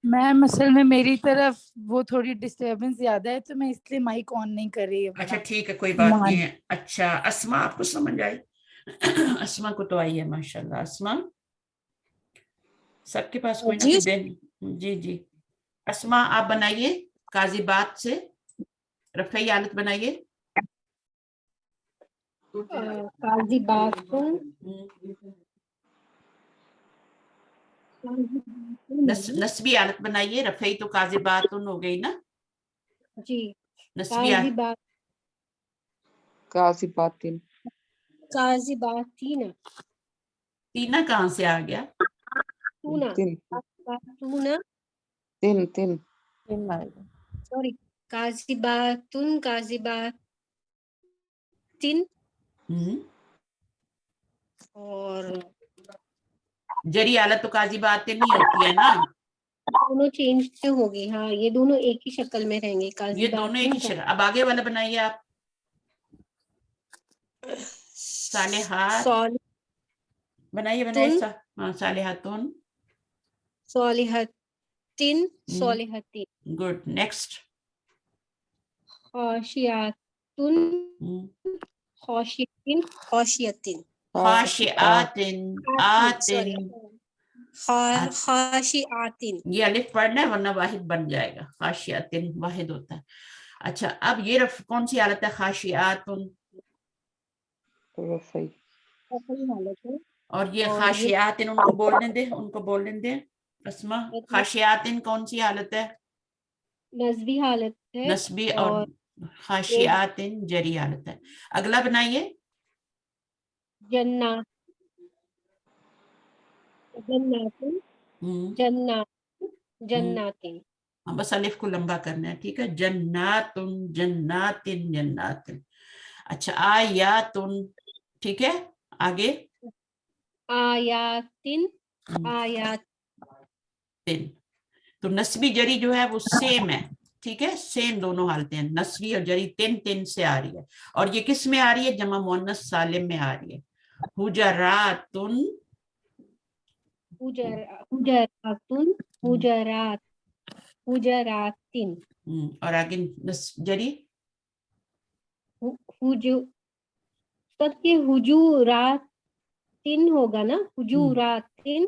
میم اصل میں میری طرف وہ تھوڑی ڈسٹربنس زیادہ ہے تو میں اس لیے مائک آن نہیں کر رہی. اچھا ٹھیک ہے, کوئی بات نہیں ہے. اچھا, اسما آپ کو سمجھ آئی؟ اسما کو تو آئی ہے ماشاء اللہ. اسما سب کے پاس کوئی نہ کوئی دن. جی جی, اسما آپ بنائیے قاضی بات سے رفعی حالت بنائیے. قاضی باتن نسبی حالت بنائیے. رفعی تو قاضی باتن ہو گئی نا. جی, نسبی قاضی بات قاضی باتن. قاضی باتین. تینا کہاں سے آ گیا؟ تونا تن باتونا, تن تن. سوری, قاضی باتن قاضی باتن. اور جری حالت تو قاضی باتن نہیں ہوتی ہے نا, دونوں چینج ہوگی. ہاں, یہ دونوں ایک ہی شکل میں رہیں گے. قاضی یہ دونوں ایک باتن ہی شکل. اب آگے والا بنائیے آپ. صالحات بنائیے بنائیے. صالحاتن صالحتن صالحتین. گڈ. نیکسٹ. خاشعاتن خاشعتن خاشعتن. خاشعاتن آتن. خاشعاتن. یہ الف پڑھنا ہے ورنہ واحد بن جائے گا. خاشعاتن واحد ہوتا ہے. اچھا, اب یہ کون سی حالت ہے؟ خاشعاتن. رفعی. اور یہ خاشعاتن ان کو بولنے دے, ان کو بولنے دے. اسما, خاشعاتن کون سی حالت ہے؟ نسبی حالت ہے. نسبی. اور خاشعاتن جری حالت ہے. اگلا بنائیے. جنات جناتن جنات جناتن. بس الف کو لمبا کرنا ہے. ٹھیک ہے, جناتن جناتن جناتن. اچھا, آیاتن. ٹھیک ہے, آگے. آیاتن آیات. تو نسبی جری جو ہے وہ سیم ہے. ٹھیک ہے, سیم دونوں حالتیں ہیں. نسبی اور جری تن تن سے آ رہی ہے, اور یہ کس میں آ رہی ہے؟ جمع مؤنث سالم میں آ رہی ہے. حجراتن حجراتن حجرات حجراتن. اور آگے جری تب کہ حجوراتن ہوگا نا. حجوراتن.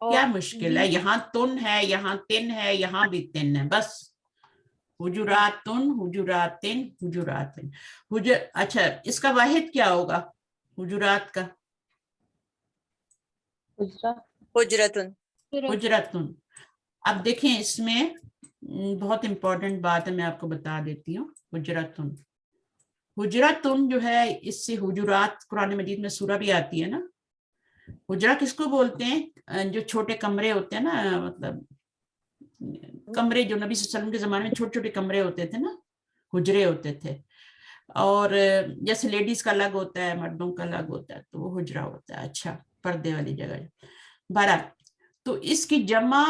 کیا مشکل ہے؟ یہاں تن ہے, یہاں تن ہے, یہاں بھی تن ہے. بس حجراتن حجراتن حجراتن. اچھا, اس کا واحد کیا ہوگا حجرات کا؟ حجرتن. حجرتن. اب دیکھیں اس میں بہت امپورٹنٹ بات ہے, میں آپ کو بتا دیتی ہوں. حجرتن حجرتن جو ہے, اس سے حجرات قرآن مجید میں سورہ بھی آتی ہے نا, हुजरा किसको बोलते हैं? जो छोटे कमरे होते हैं ना, मतलब कमरे जो नबी सल्लल्लाहु अलैहि वसल्लम के जमाने में छोटे छोटे कमरे होते थे ना, हुजरे होते थे। और जैसे लेडीज का अलग होता है, मर्दों का अलग होता है, तो वो हुजरा होता है। अच्छा, पर्दे वाली जगह। 12, तो इसकी जमा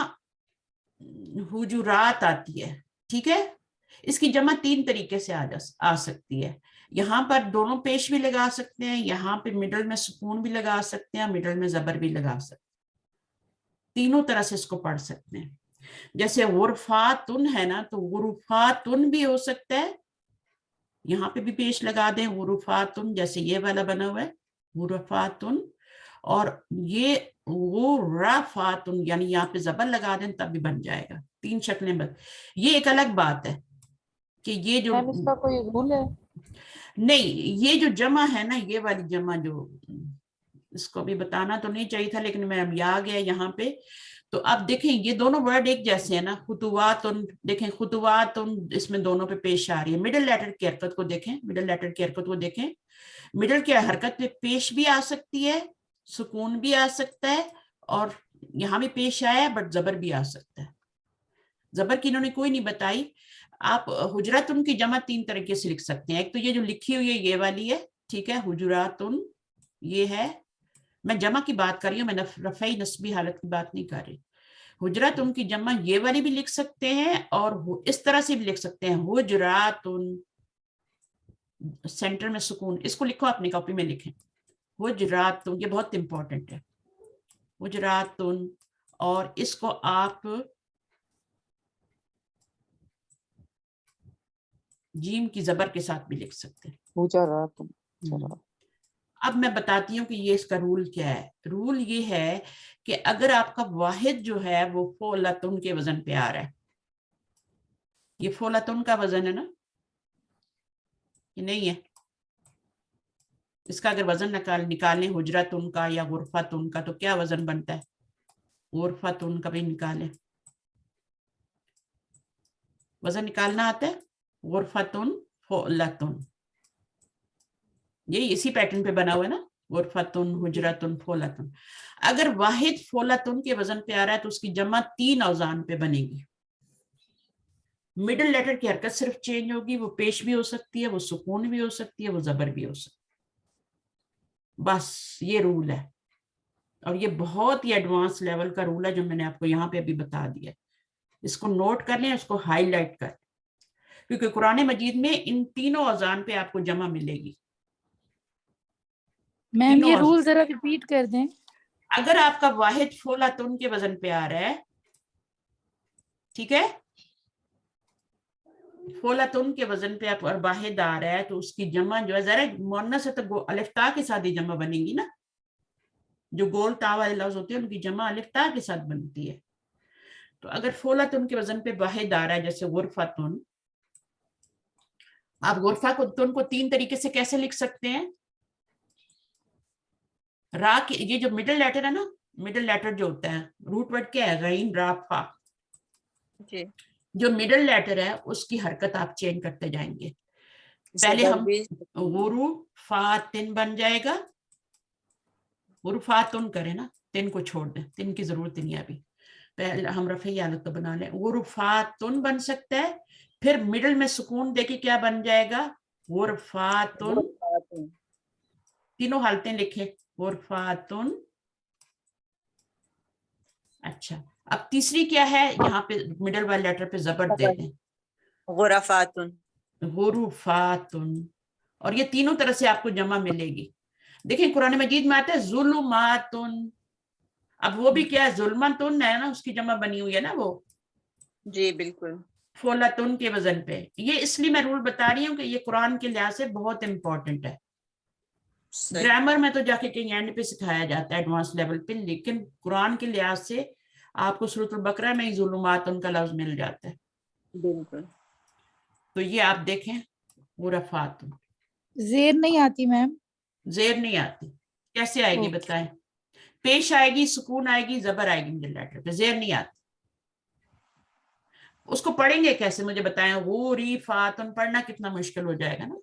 हुजुरात आती है, ठीक है। इसकी जमा 3 तरीके से आ सकती है। यहाँ पर दोनों पेश भी लगा सकते हैं, यहाँ पे मिडल में सुकून भी लगा सकते हैं, मिडल में जबर भी लगा सकते हैं। तीनों तरह से इसको पढ़ सकते हैं। जैसे गुरफातुन है ना, तो गुरफातुन भी हो सकता है, यहाँ पे भी पेश लगा दें गुरफातुन, जैसे ये वाला बना हुआ है गुरफातुन। और ये गुरफातुन यानी यहाँ पे जबर लगा दें तब भी बन जाएगा। 3 शक्लें बन। ये एक अलग बात है कि ये जो मैम इसका कोई रूल है? नहीं, ये जो जमा है ना, ये वाली जमा जो, इसको भी बताना तो नहीं चाहिए था लेकिन मैं अब आ गया यहाँ पे। तो अब देखें ये दोनों वर्ड एक जैसे है ना, खुतुवातुन, देखें खुतुवातुन, इसमें दोनों पे पेश आ रही है। मिडिल लेटर की हरकत को देखें, मिडिल लेटर की हरकत को देखें। मिडिल की हरकत पे पेश भी आ सकती है, सुकून भी आ सकता है, और यहाँ भी पेश आया है बट जबर भी आ सकता है। जबर की इन्होंने कोई नहीं बताई। आप हुजरातुन की जमा 3 तरीके से लिख सकते हैं। एक तो ये जो लिखी हुई है ये वाली है, ठीक है, हुजरातुन ये है। मैं जमा की बात कर रही हूँ, मैं रफई नस्बी हालत की बात नहीं कर रही। हुजरातुन की जमा ये वाली भी लिख सकते हैं और इस तरह से भी लिख सकते हैं, हुजरातुन, सेंटर में सुकून। इसको लिखो, अपनी कॉपी में लिखें, हुजरातुन, ये बहुत इंपॉर्टेंट है, हुजरातुन। और इसको आप जीम की जबर के साथ भी लिख सकते हैं। हुजरातुन। अब मैं बताती हूँ कि ये इसका रूल क्या है। रूल ये है कि अगर आपका वाहिद जो है वो फोलातुन के वजन पे आ रहा है, ये फोलातुन का वजन है ना, ये नहीं है, इसका अगर वजन निकालें हुजरातुन का या गुरफातुन का, तो क्या वजन बनता है? गुरफातुन का भी निकालें, वजन निकालना आता है, गुरफातुन फोलातुन, ये इसी पैटर्न पे बना हुआ है ना, गुरफातुन हुजरातुन फोलातुन। अगर वाहिद फोलातुन के वजन पे आ रहा है तो उसकी जमा 3 औजान पे बनेगी। मिडिल लेटर की हरकत सिर्फ चेंज होगी, वो पेश भी हो सकती है, वो सुकून भी हो सकती है, वो जबर भी हो सकती है। बस ये रूल है, और ये बहुत ही एडवांस लेवल का रूल है जो मैंने आपको यहाँ पे अभी बता दिया। इसको नोट कर लें, इसको हाईलाइट कर, क्योंकि कुरान मजीद में इन तीनों औजान पे आपको जमा मिलेगी। मैम ये रूल जरा रिपीट कर दें। अगर आपका वाहिद फोलातुन के वजन पे आ रहा है, ठीक है, फोलातुन के वजन पे आप और वाहिद आ रहा है, तो उसकी जमा जो है, जरा मुअन्नस है तो अलिफ्ता के साथ ही जमा बनेगी ना, जो गोल ता वाले लफ्ज होते हैं उनकी जमा अलिफ्ता के साथ बनती है। तो अगर फोलातुन के वजन पे वाहिद आ रहा है, जैसे गुरफातुन, आप गुरफातुन को 3 तरीके से कैसे लिख सकते हैं? रा के, ये जो मिडिल लेटर है ना, मिडिल लेटर जो होता है, रूट वर्ड क्या है? गईन रा फा जी। जो मिडिल लेटर है उसकी हरकत आप चेंज करते जाएंगे। पहले हम गुरु फातिन बन जाएगा, गुरु फातुन करें ना, तिन को छोड़ दें, तिन की जरूरत नहीं है अभी, पहले हम रफी हालत तो बना लें। गुरु फातुन बन सकता है, फिर मिडिल में सुकून देके क्या बन जाएगा? गुरफातुन। तीनों हालतें लिखे, गुरफातुन। अच्छा, अब तीसरी क्या है? यहाँ पे मिडिल वाले लेटर पे जबर दे दें, गुरफातुन। गुरुफातुन। और ये तीनों तरह से आपको जमा मिलेगी। देखिए कुरान मजीद में आता है जुल्मातुन, अब वो भी क्या है? जुल्मतुन है ना, उसकी जमा बनी हुई है ना वो, जी बिल्कुल। फोलातुन के वजन पे। ये इसलिए मैं रूल बता रही हूँ कि ये कुरान के लिहाज से बहुत इंपॉर्टेंट है। ग्रामर में तो जाके कहीं एंड पे सिखाया जाता है एडवांस लेवल पे, लेकिन कुरान के लिहाज से आपको सूरत बकरा में ही जुल्मातुन का लफ्ज मिल जाता है। बिल्कुल। तो ये आप देखें, गुरफातुन। जेर नहीं आती मैम? जेर नहीं आती, कैसे आएगी बताएं? पेश आएगी, सुकून आएगी, जबर आएगी मिडिल लेटर पे, जेर नहीं आती। उसको पढ़ेंगे कैसे मुझे बताएं? गुरीफातुन पढ़ना कितना मुश्किल हो जाएगा ना।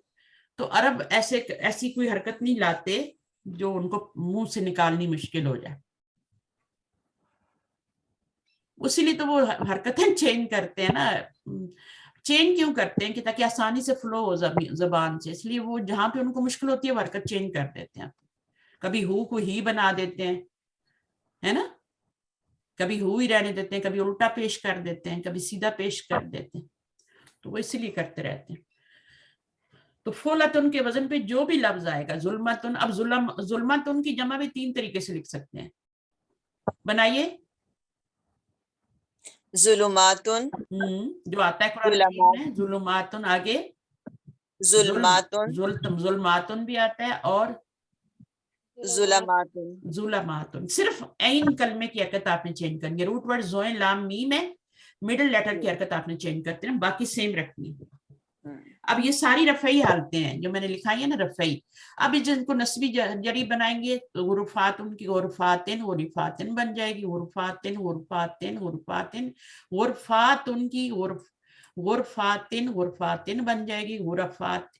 तो अरब ऐसी कोई हरकत नहीं लाते जो उनको मुंह से निकालनी मुश्किल हो जाए। उसीलिए तो वो हरकतें चेंज करते हैं ना। चेंज क्यों करते हैं कि ताकि आसानी से फ्लो हो जबान से, इसलिए वो जहां पे उनको मुश्किल होती है वो हरकत चेंज कर देते हैं। कभी हु को ही बना देते हैं, है ना, कभी हु ही रहने देते हैं, कभी उल्टा पेश कर देते हैं, कभी सीधा पेश कर देते हैं, तो वो इसीलिए करते रहते हैं। तो फुलतुन के वजन पे जो भी लफ्ज आएगा, जुल्मतुन, अब जुल्मतुन की जमा भी 3 तरीके से लिख सकते हैं, बनाइए। जुलुमातुन, जो आता है कुरान मजीद में, जुलुमातुन, आगे जुल्मातुन, जुल्मातुन भी आता है और जुलमातुन। जुलमातुन। सिर्फ ऐन कलमे की हरकत आपने चेंज करनी है। रूट वर्ड जोइन लाम मीम है, मिडिल लेटर की हरकत आपने चेंज करते हैं, बाकी सेम रखनी है। अब ये सारी रफई हालतें हैं जो मैंने लिखाई है ना, रफई। अब जिनको नस्बी जरी बनाएंगे तो गुरफात, उनकी गुरफातिन गुरफातिन बन जाएगी, गुरफातिन गुरफातिन गुरफातिन। गुरफात उनकी गुरफातिन गुरफातिन बन जाएगी, गुरफात।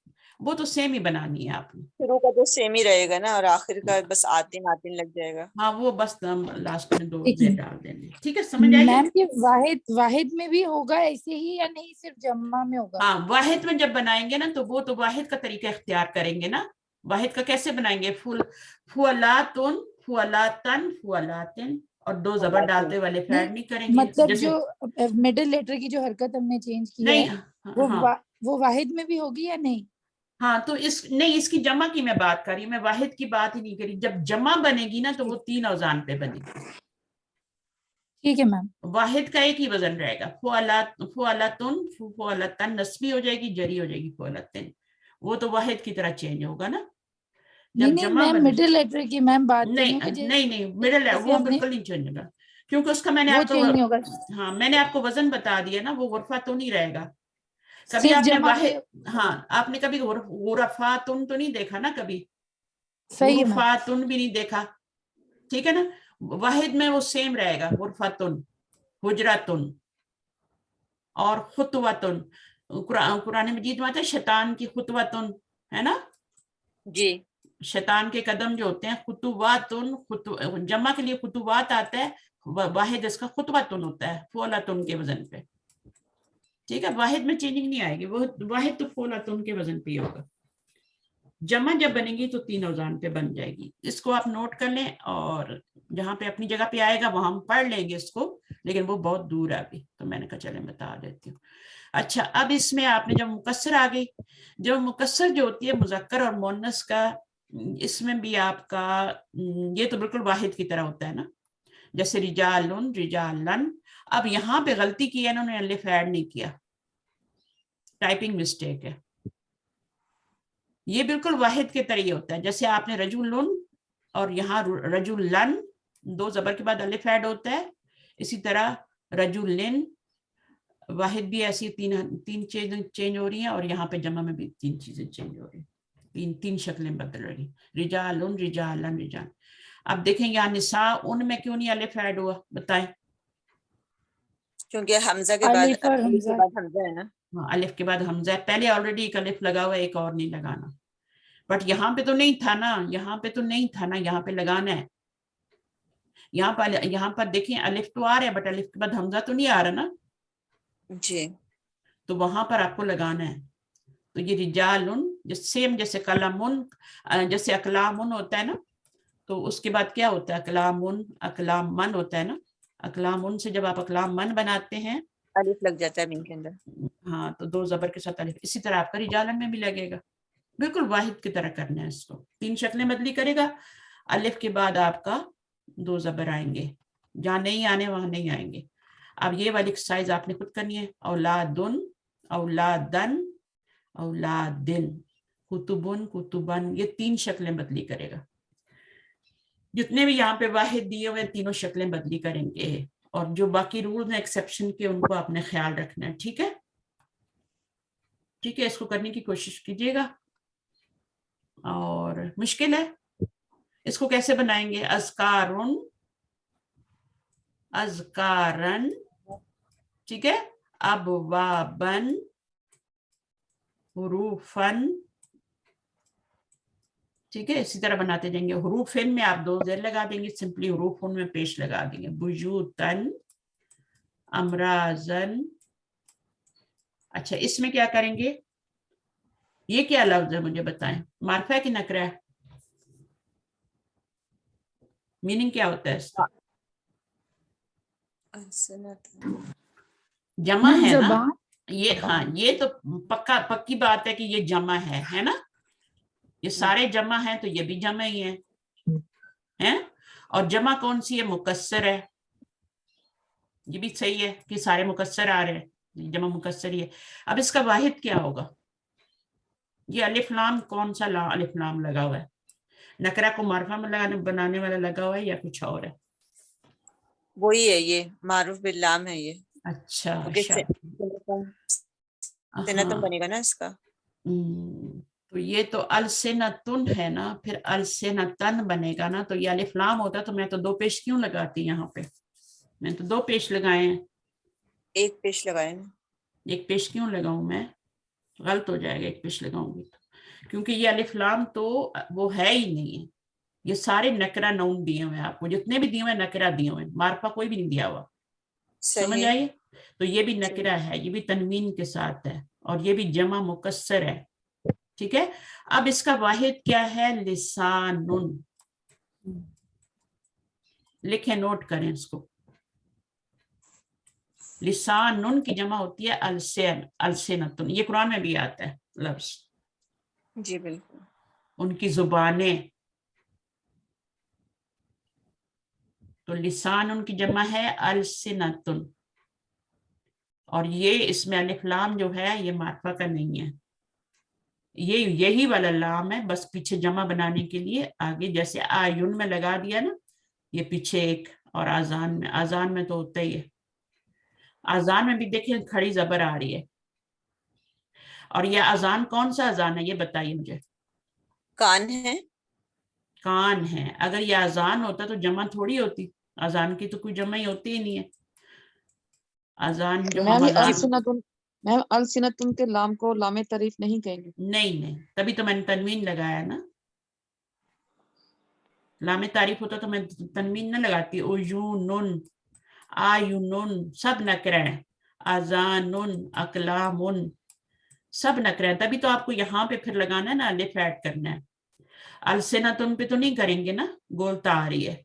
वो तो सेम ही बनानी है आपने। शुरू का तो सेम ही रहेगा ना, और आखिर का बस आतिन आतिन लग जाएगा। हाँ, वो बस लास्ट में 2 ठीक जेर है। डाल देंगे। ठीक है, समझ आई? मैम ये वाहिद में भी होगा ऐसे ही या नहीं, सिर्फ जम्मा में होगा? हाँ, वाहिद में जब बनाएंगे ना तो वो तो वाहिद का तरीका इख्तियार करेंगे ना। वाहिद का कैसे बनाएंगे? फुअलातुन, फुअलातन, फुअलातिन, और 2 जबर डालते वाले फैड नहीं करेंगे। मतलब जैसे जो मिडिल लेटर की जो हरकत हमने चेंज की नहीं, है हाँ वो वाहिद में भी होगी या नहीं? हाँ, तो नहीं, इसकी जमा की मैं बात कर रही हूँ, मैं वाहिद की बात ही नहीं करी। जब जमा बनेगी ना तो वो 3 औजान पे बनेगी। ठीक है मैम। वाहिद का एक ही वजन रहेगा, फुअलातुन, फुअलातन नस्बी हो जाएगी, जरी हो जाएगी फुअलातिन। वो तो वाहिद की तरह चेंज होगा ना जब नहीं जमा मैम, बने। मिडिल लेटर की मैम बात कर रही नहीं हूँ कि नहीं, मिडिल है जैसे वो हमने बिल्कुल नहीं चेंज होगा, क्योंकि उसका मैंने वो आपको चेंज नहीं होगा, हाँ, मैंने आपको वजन बता दिया ना, वो गुरफा तो नहीं रहेगा। कभी सिर्फ आपने जमा में। हाँ, आपने कभी गुरफातुन तो नहीं देखा ना, कभी सही है मैम। गुरफातुन भी नहीं देखा। ठीक है ना, वाहिद में वो सेम रहेगा, गुरफातुन, हुजरातुन और खुतवतुन। कुरान मजीद में आता है शैतान की खुतवतुन, है ना, जी। शैतान के कदम जो होते हैं, खुतुवातुन, जमा के लिए खुतुवात आता है, वाहिद इसका खुतवातुन होता है, फोलातुन के वजन पे। ठीक है, वाहिद में चेंजिंग नहीं आएगी, वो वाहिद तो फोलातुन के वजन पे ही होगा। जमा जब बनेगी तो 3 औजान पे बन जाएगी। इसको आप नोट कर लें, और जहां पे अपनी जगह पे आएगा वहां हम पढ़ लेंगे इसको, लेकिन वो बहुत दूर है अभी, तो मैंने कहा चले बता देती हूँ। अच्छा, अब इसमें आपने जब मुकस्सर आ गई, जब मुकस्सर जो होती है मुजक्कर और मुअन्नस का, इसमें भी आपका ये तो बिल्कुल वाहिद की तरह होता है ना, जैसे रिजालुन, रिजालन। अब यहाँ पे गलती की है इन्होंने, अलिफ ऐड नहीं किया, टाइपिंग मिस्टेक है। ये बिल्कुल वाहिद के तरह होता है, जैसे आपने रजुलुन और यहाँ रजुलन, 2 जबर के बाद अलिफ ऐड होता है, इसी तरह रजुलिन, वाहिद भी ऐसी तीन चेंज हो रही हैं, और यहाँ पे जमा में भी 3 चीजें चेंज हो रही हैं, तीन शक्लें बदल रही, रिजालुन, रिजालन, रिजाल। अब देखें यहाँ निसा, उनमें क्यों नहीं अलिफ ऐड हुआ, बताएं? क्योंकि हमजा के बाद अलिफ और अलिफ के हमजा। बाद हमजा है ना। अलिफ के बाद हमजा है, पहले ऑलरेडी एक अलिफ लगा हुआ है, एक और नहीं लगाना। बट यहाँ पे तो नहीं था ना, यहाँ पे तो नहीं था ना, यहाँ पे लगाना है। यहाँ पर देखें अलिफ तो आ रहा है, बट अलिफ के बाद हमजा तो नहीं आ रहा ना, जी। तो वहां पर आपको लगाना है। तो ये रिजालुन, सेम जैसे कलमुन, जैसे अकलामुन होता है ना, तो उसके बाद क्या होता है, अकलामुन, अकलामन होता है ना। अकलामुन से जब आप अकलामन बनाते हैं, अलिफ लग जाता है मीम के अंदर। हाँ, तो 2 जबर के साथ अलिफ। इसी तरह आपका रिजालन में भी लगेगा, बिल्कुल वाहिद की तरह करना है इसको। 3 शक्लें बदली करेगा, अलिफ के बाद आपका 2 जबर आएंगे, जहां नहीं आने वहां नहीं आएंगे। अब ये वाली एक्सरसाइज आपने खुद करनी है। औलादुन, औलादन, औलादिन, कुतुबुन, कुतुबन, ये 3 शक्लें बदली करेगा। जितने भी यहाँ पे वाहिद दिए हुए, तीनों शक्लें बदली करेंगे, और जो बाकी रूल्स हैं एक्सेप्शन के, उनको आपने ख्याल रखना है। ठीक है, ठीक है, इसको करने की कोशिश कीजिएगा। और मुश्किल है, इसको कैसे बनाएंगे? अज़कारुन, अज़कारन, ठीक है, अबवाबन, हुरूफन, ठीक है, इसी तरह बनाते जाएंगे। हरूफ इन में आप 2 ज़ेर लगा देंगे, सिंपली हरूफ उन में पेश लगा देंगे। बुजूतन, अमराजन। अच्छा, इसमें क्या करेंगे? ये क्या लफ्ज है मुझे बताएं, मार्फा है कि नकरा है? मीनिंग क्या होता है इसका? जमा मैम है ना जबान। ये? हाँ, ये तो पक्की बात है कि ये जमा है ना? ये सारे जमा हैं तो ये भी जमा ही हैं? और जमा कौन सी है? मुकस्सर है। ये भी सही है कि सारे मुकस्सर आ रहे हैं, जमा मुकस्सर ही है। अब इसका वाहिद क्या होगा? ये अलिफ लाम, कौन सा अलिफ लाम लगा हुआ है? नकरा को मार्फा में लगाने बनाने वाला लगा हुआ है या कुछ और है? वही है, ये मारूफ बिल्लाम है ये। अच्छा, क्योंकि सिनतम हाँ। बनेगा ना इसका। तो ये तो अलसिनतुन है ना, फिर अलसिनतन बनेगा ना, तो ये अलिफ लाम होता तो मैं तो 2 पेश क्यों लगाती यहाँ पे? मैं तो 2 पेश लगाए हैं। एक पेश लगाए ना। 1 पेश क्यों लगाऊं मैं? गलत हो जाएगा 1 पेश लगाऊंगी तो, क्योंकि ये अलिफ लाम तो वो है ही नहीं है। ये सारे नकरा नौन दिए हुए हैं आपको, जितने भी दिए हुए नकरा दिए हुए, मार्फा कोई भी नहीं दिया हुआ। समझ सही। आइए? तो ये भी नकरा है, ये भी तनवीन के साथ है, और ये भी जमा मुकस्सर है। ठीक है, अब इसका वाहिद क्या है? लिसानुन। लिखे, नोट करें इसको। लिसानुन की जमा होती है अलसेन, अलसेनतुन। ये कुरान में भी आता है लफ्ज। जी बिल्कुल। उनकी जुबानें। तो लिसान उनकी जमा है अलसिनतुन, और ये इसमें अलिफ लाम जो है ये मार्फा का नहीं है, ये यही वाला लाम है, बस पीछे जमा बनाने के लिए आगे जैसे आयुन में लगा दिया ना, ये पीछे एक, और आजान में तो होता ही है। आजान में भी देखें खड़ी जबर आ रही है। और ये अजान कौन सा अजान है ये बताइए मुझे? कान है। कान है। अगर ये अजान होता तो जमा थोड़ी होती, अजान की तो कोई जमा ही होती ही नहीं है। अजान जो हम अजान, मैम अलसिनतुन के लाम को लामे तारीफ नहीं कहेंगे। नहीं, तभी तो मैंने तनवीन लगाया ना। लामे तारीफ होता तो मैं तनवीन न लगाती। उयूनुन, आयुनुन, सब नकरा है। अजानुन, अकलामुन, सब नकरा है। तभी तो आपको यहाँ पे फिर लगाना है ना, अलिफ ऐड करना है। अलसिनतुन पे तो नहीं करेंगे ना, गोलता आ रही है।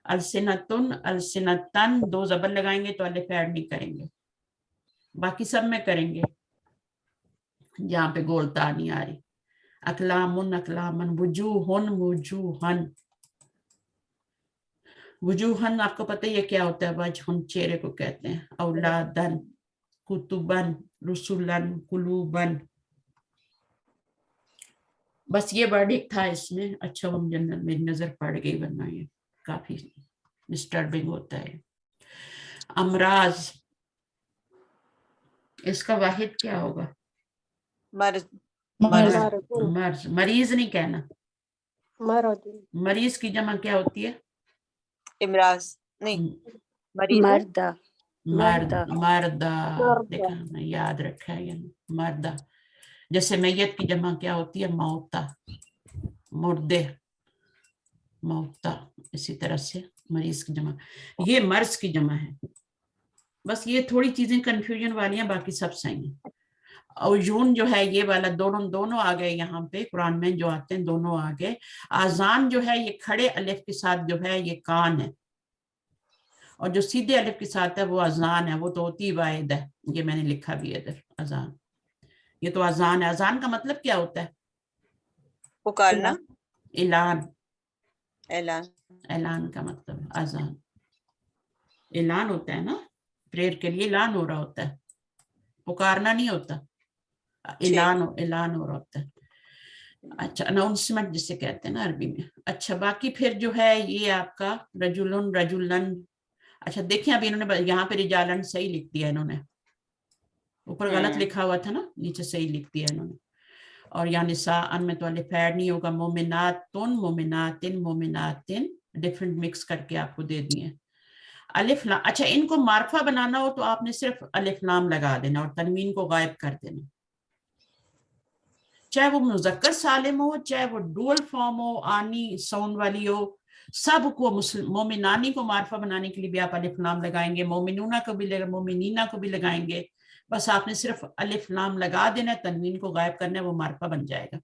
अलसिनतुन, अलसिनतन 2 जबर लगाएंगे तो अलिफ ऐड नहीं करेंगे, बाकी सब में करेंगे जहाँ पे गोलता नहीं आ रही। अकलामुन, अकलामन, वुजूहुन, वुजूहन। वुजूहन आपको पता ही है क्या होता है? वजहुन चेहरे को कहते हैं। औलादन, कुतुबन, रुसुलन, कुलूबन। बस ये वर्ड एक था इसमें। अच्छा, वो मेरी नजर पड़ गई, वरना ये काफी डिस्टर्बिंग होता है। अमराज, इसका वाहिद क्या होगा? मर्ज। मर्ज। मरदुन। मर्ज, मरीज नहीं कहना। मरदुन। मरीज की जमा क्या होती है? इमराज नहीं, मरीज। मर्दा मर्द, मर्दा मर्दा। मर्दा। देखा, मैं याद रखा है ये, मर्दा। जैसे मैयत की जमा क्या होती है? मौता, मुर्दे, मौता। इसी तरह से मरीज की जमा, ये मर्ज की जमा है। बस ये थोड़ी चीजें कंफ्यूजन वाली हैं, बाकी सब सही है। और यून जो है ये वाला, दोनों आ गए यहाँ पे कुरान में जो आते हैं, दोनों आ गए। आजान जो है ये खड़े अलिफ के साथ जो है ये कान है, और जो सीधे अलिफ के साथ है वो अजान है, वो तो होती वाहिद है। ये मैंने लिखा भी है इधर, अजान। ये तो अजान है। अजान का मतलब क्या होता है? पुकारना, ऐलान। ऐलान। ऐलान का मतलब अजान, ऐलान होता है ना, प्रेयर के लिए ऐलान हो रहा होता है, पुकारना नहीं होता। ऐलान हो रहा होता है। अच्छा, अनाउंसमेंट जिसे कहते हैं ना अरबी में। अच्छा, बाकी फिर जो है ये आपका रजुलन, रजुलन। अच्छा देखिए, अभी इन्होंने यहाँ पे रिजालन सही लिख दिया इन्होंने, ऊपर गलत लिखा हुआ था ना, नीचे सही लिख दिया इन्होंने। और यहाँ निसाअन में तो अलिफ ऐड नहीं होगा। मोमिनातुन, मोमिनातिन, मोमिनातिन, डिफरेंट मिक्स करके आपको दे दिए। अलिफ लाम, अच्छा इनको मार्फा बनाना हो तो आपने सिर्फ अलिफ लाम लगा देना और तनवीन को गायब कर देना। चाहे वो मुज़क्कर सालिम हो, चाहे वो डुअल फॉर्म हो, आनी साउंड वाली हो, सबको मोमिनानी को मार्फा बनाने के लिए भी आप अलिफ लाम लगाएंगे, मोमिनूना को भी मोमिनीना को भी लगाएंगे। बस आपने सिर्फ अलिफ लाम लगा देना, तनवीन को गायब करना है, वो मार्फा बन जाएगा।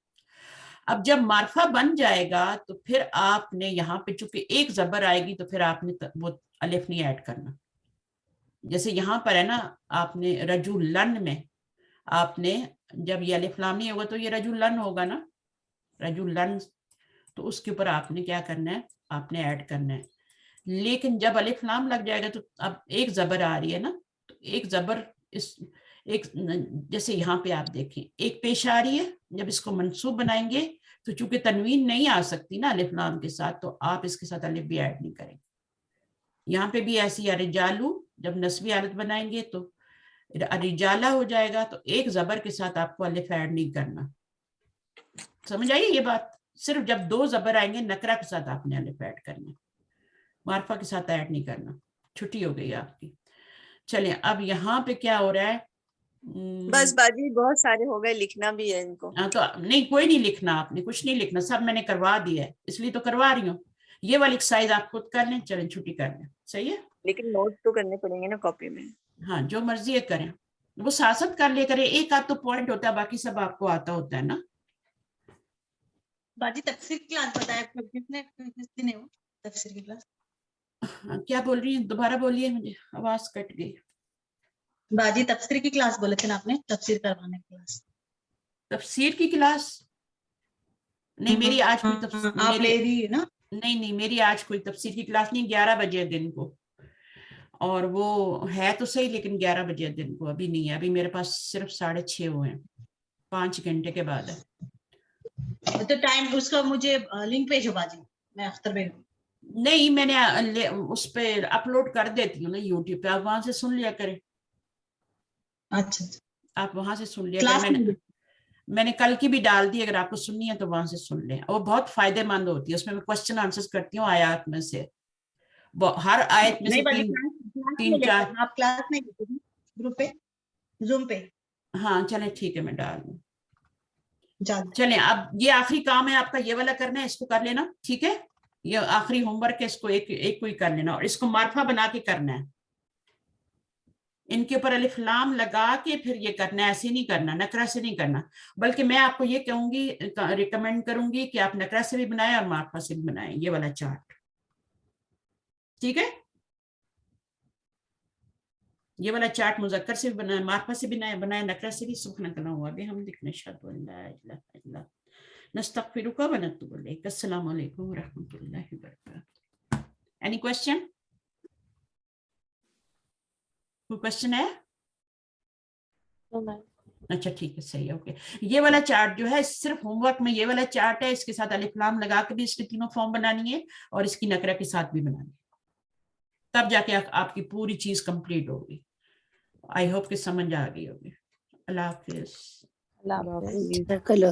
अब जब मार्फा बन जाएगा तो फिर आपने यहाँ पे चूंकि एक जबर आएगी तो फिर आपने वो अलिफ नहीं ऐड करना। जैसे यहाँ पर है ना, आपने रजुलन में आपने जब ये अलिफ लाम नहीं होगा तो ये रजुलन होगा ना, रजुलन, तो उसके ऊपर आपने क्या करना है, आपने ऐड करना है। लेकिन जब अलिफ लाम लग जाएगा तो अब एक जबर आ रही है ना, तो एक जबर इस एक, जैसे यहाँ पे आप देखें एक पेश आ रही है, जब इसको मंसूब बनाएंगे तो चूंकि तनवीन नहीं आ सकती ना अलिफ लाम के साथ, तो आप इसके साथ अलिफ भी ऐड नहीं करेंगे। यहाँ पे भी ऐसी रिजालू जब नस्बी हालत बनाएंगे तो रिजाला हो जाएगा, तो एक जबर के साथ आपको अलिफ ऐड नहीं करना। समझ आई ये बात? सिर्फ जब दो जबर आएंगे नकरा के साथ आपने अलिफ ऐड करना, मार्फा के साथ ऐड नहीं करना। छुट्टी हो गई आपकी। चलिए अब यहाँ पे क्या हो रहा है, बस बाजी बहुत सारे हो गए, लिखना भी है इनको। तो नहीं, कोई नहीं लिखना, आपने कुछ नहीं लिखना, सब मैंने करवा दिया है, इसलिए तो करवा रही हूँ। ये वाली एक्सरसाइज आप खुद कर लें, चलें छुट्टी कर लें, सही है? लेकिन नोट तो करने पड़ेंगे ना कॉपी में। हाँ, जो मर्जी है करें, वो साथ कर लिया करें, एक आध तो पॉइंट होता है, बाकी सब आपको आता होता है ना। बाजी तफसीर की क्लास बताया कितने किस दिन है वो तफसीर की क्लास? क्या बोल रही हैं, दोबारा बोलिए, मुझे आवाज कट गई। बाजी तफसीर की क्लास बोले थे ना आपने, तफसीर करवाने की क्लास। तफसीर की क्लास नहीं, मेरी आज कोई तफसीर आप ले रही है ना? नहीं, मेरी आज कोई तफसीर की क्लास नहीं, 11 बजे दिन को, और वो है तो सही लेकिन 11 बजे दिन को अभी नहीं है, अभी मेरे पास सिर्फ 6:30 हुए हैं, 5 घंटे के बाद है। तो टाइम उसका मुझे लिंक भेजो बाजी, मैं अख्तर भेजूँ। नहीं, मैंने उस पे अपलोड कर देती हूँ ना यूट्यूब पे, आप वहां से सुन लिया करें। अच्छा, आप वहां से सुन लिया क्लास करें, मैंने कल की भी डाल दी, अगर आपको सुननी है तो वहां से सुन लें, वो बहुत फायदेमंद होती है, उसमें मैं क्वेश्चन आंसर्स करती हूँ आयत में से, हर आयत में से तीन चार। आप क्लास में ग्रुप पे जूम पे? हाँ चले ठीक है, मैं डाल दूँ। चल चलें, अब ये आखिरी काम है आपका, ये वाला करना है, इसको कर लेना, ठीक है? ये आखिरी होमवर्क है, इसको एक कोई कर लेना, और इसको मार्फा बना के करना है, इनके ऊपर अलिफ लाम लगा के फिर ये करना है, ऐसे नहीं करना, नकरा से नहीं करना, बल्कि मैं आपको ये कहूंगी, रिकमेंड करूंगी कि आप नकरा से भी बनाएं और मार्फा से भी बनाएं, ये वाला चार्ट, ठीक है? ये वाला चार्ट मुज़क्कर से भी बनाए, मार्फा से भी बनाए, नकरा से भी। सुब्हानकल्लाह हुआ भी हम दिखने शाद नस्तगफिरुका व नतूबु इलैक। अस्सलामु अलैकुम व रहमतुल्लाहि व बरकातुहू। Any question? कोई क्वेश्चन है? अच्छा ठीक है, सही है, ओके। ये वाला चार्ट जो है सिर्फ होमवर्क में ये वाला चार्ट है, इसके साथ अलिफ लाम लगा के भी इसकी तीनों फॉर्म बनानी है और इसकी नकरा के साथ भी बनानी है, तब जाके आपकी पूरी चीज कंप्लीट होगी। आई होप कि समझ आ गई होगी। अल्लाह हाफिज। अल्लाह हाफिज। जज़ाकल्लाह।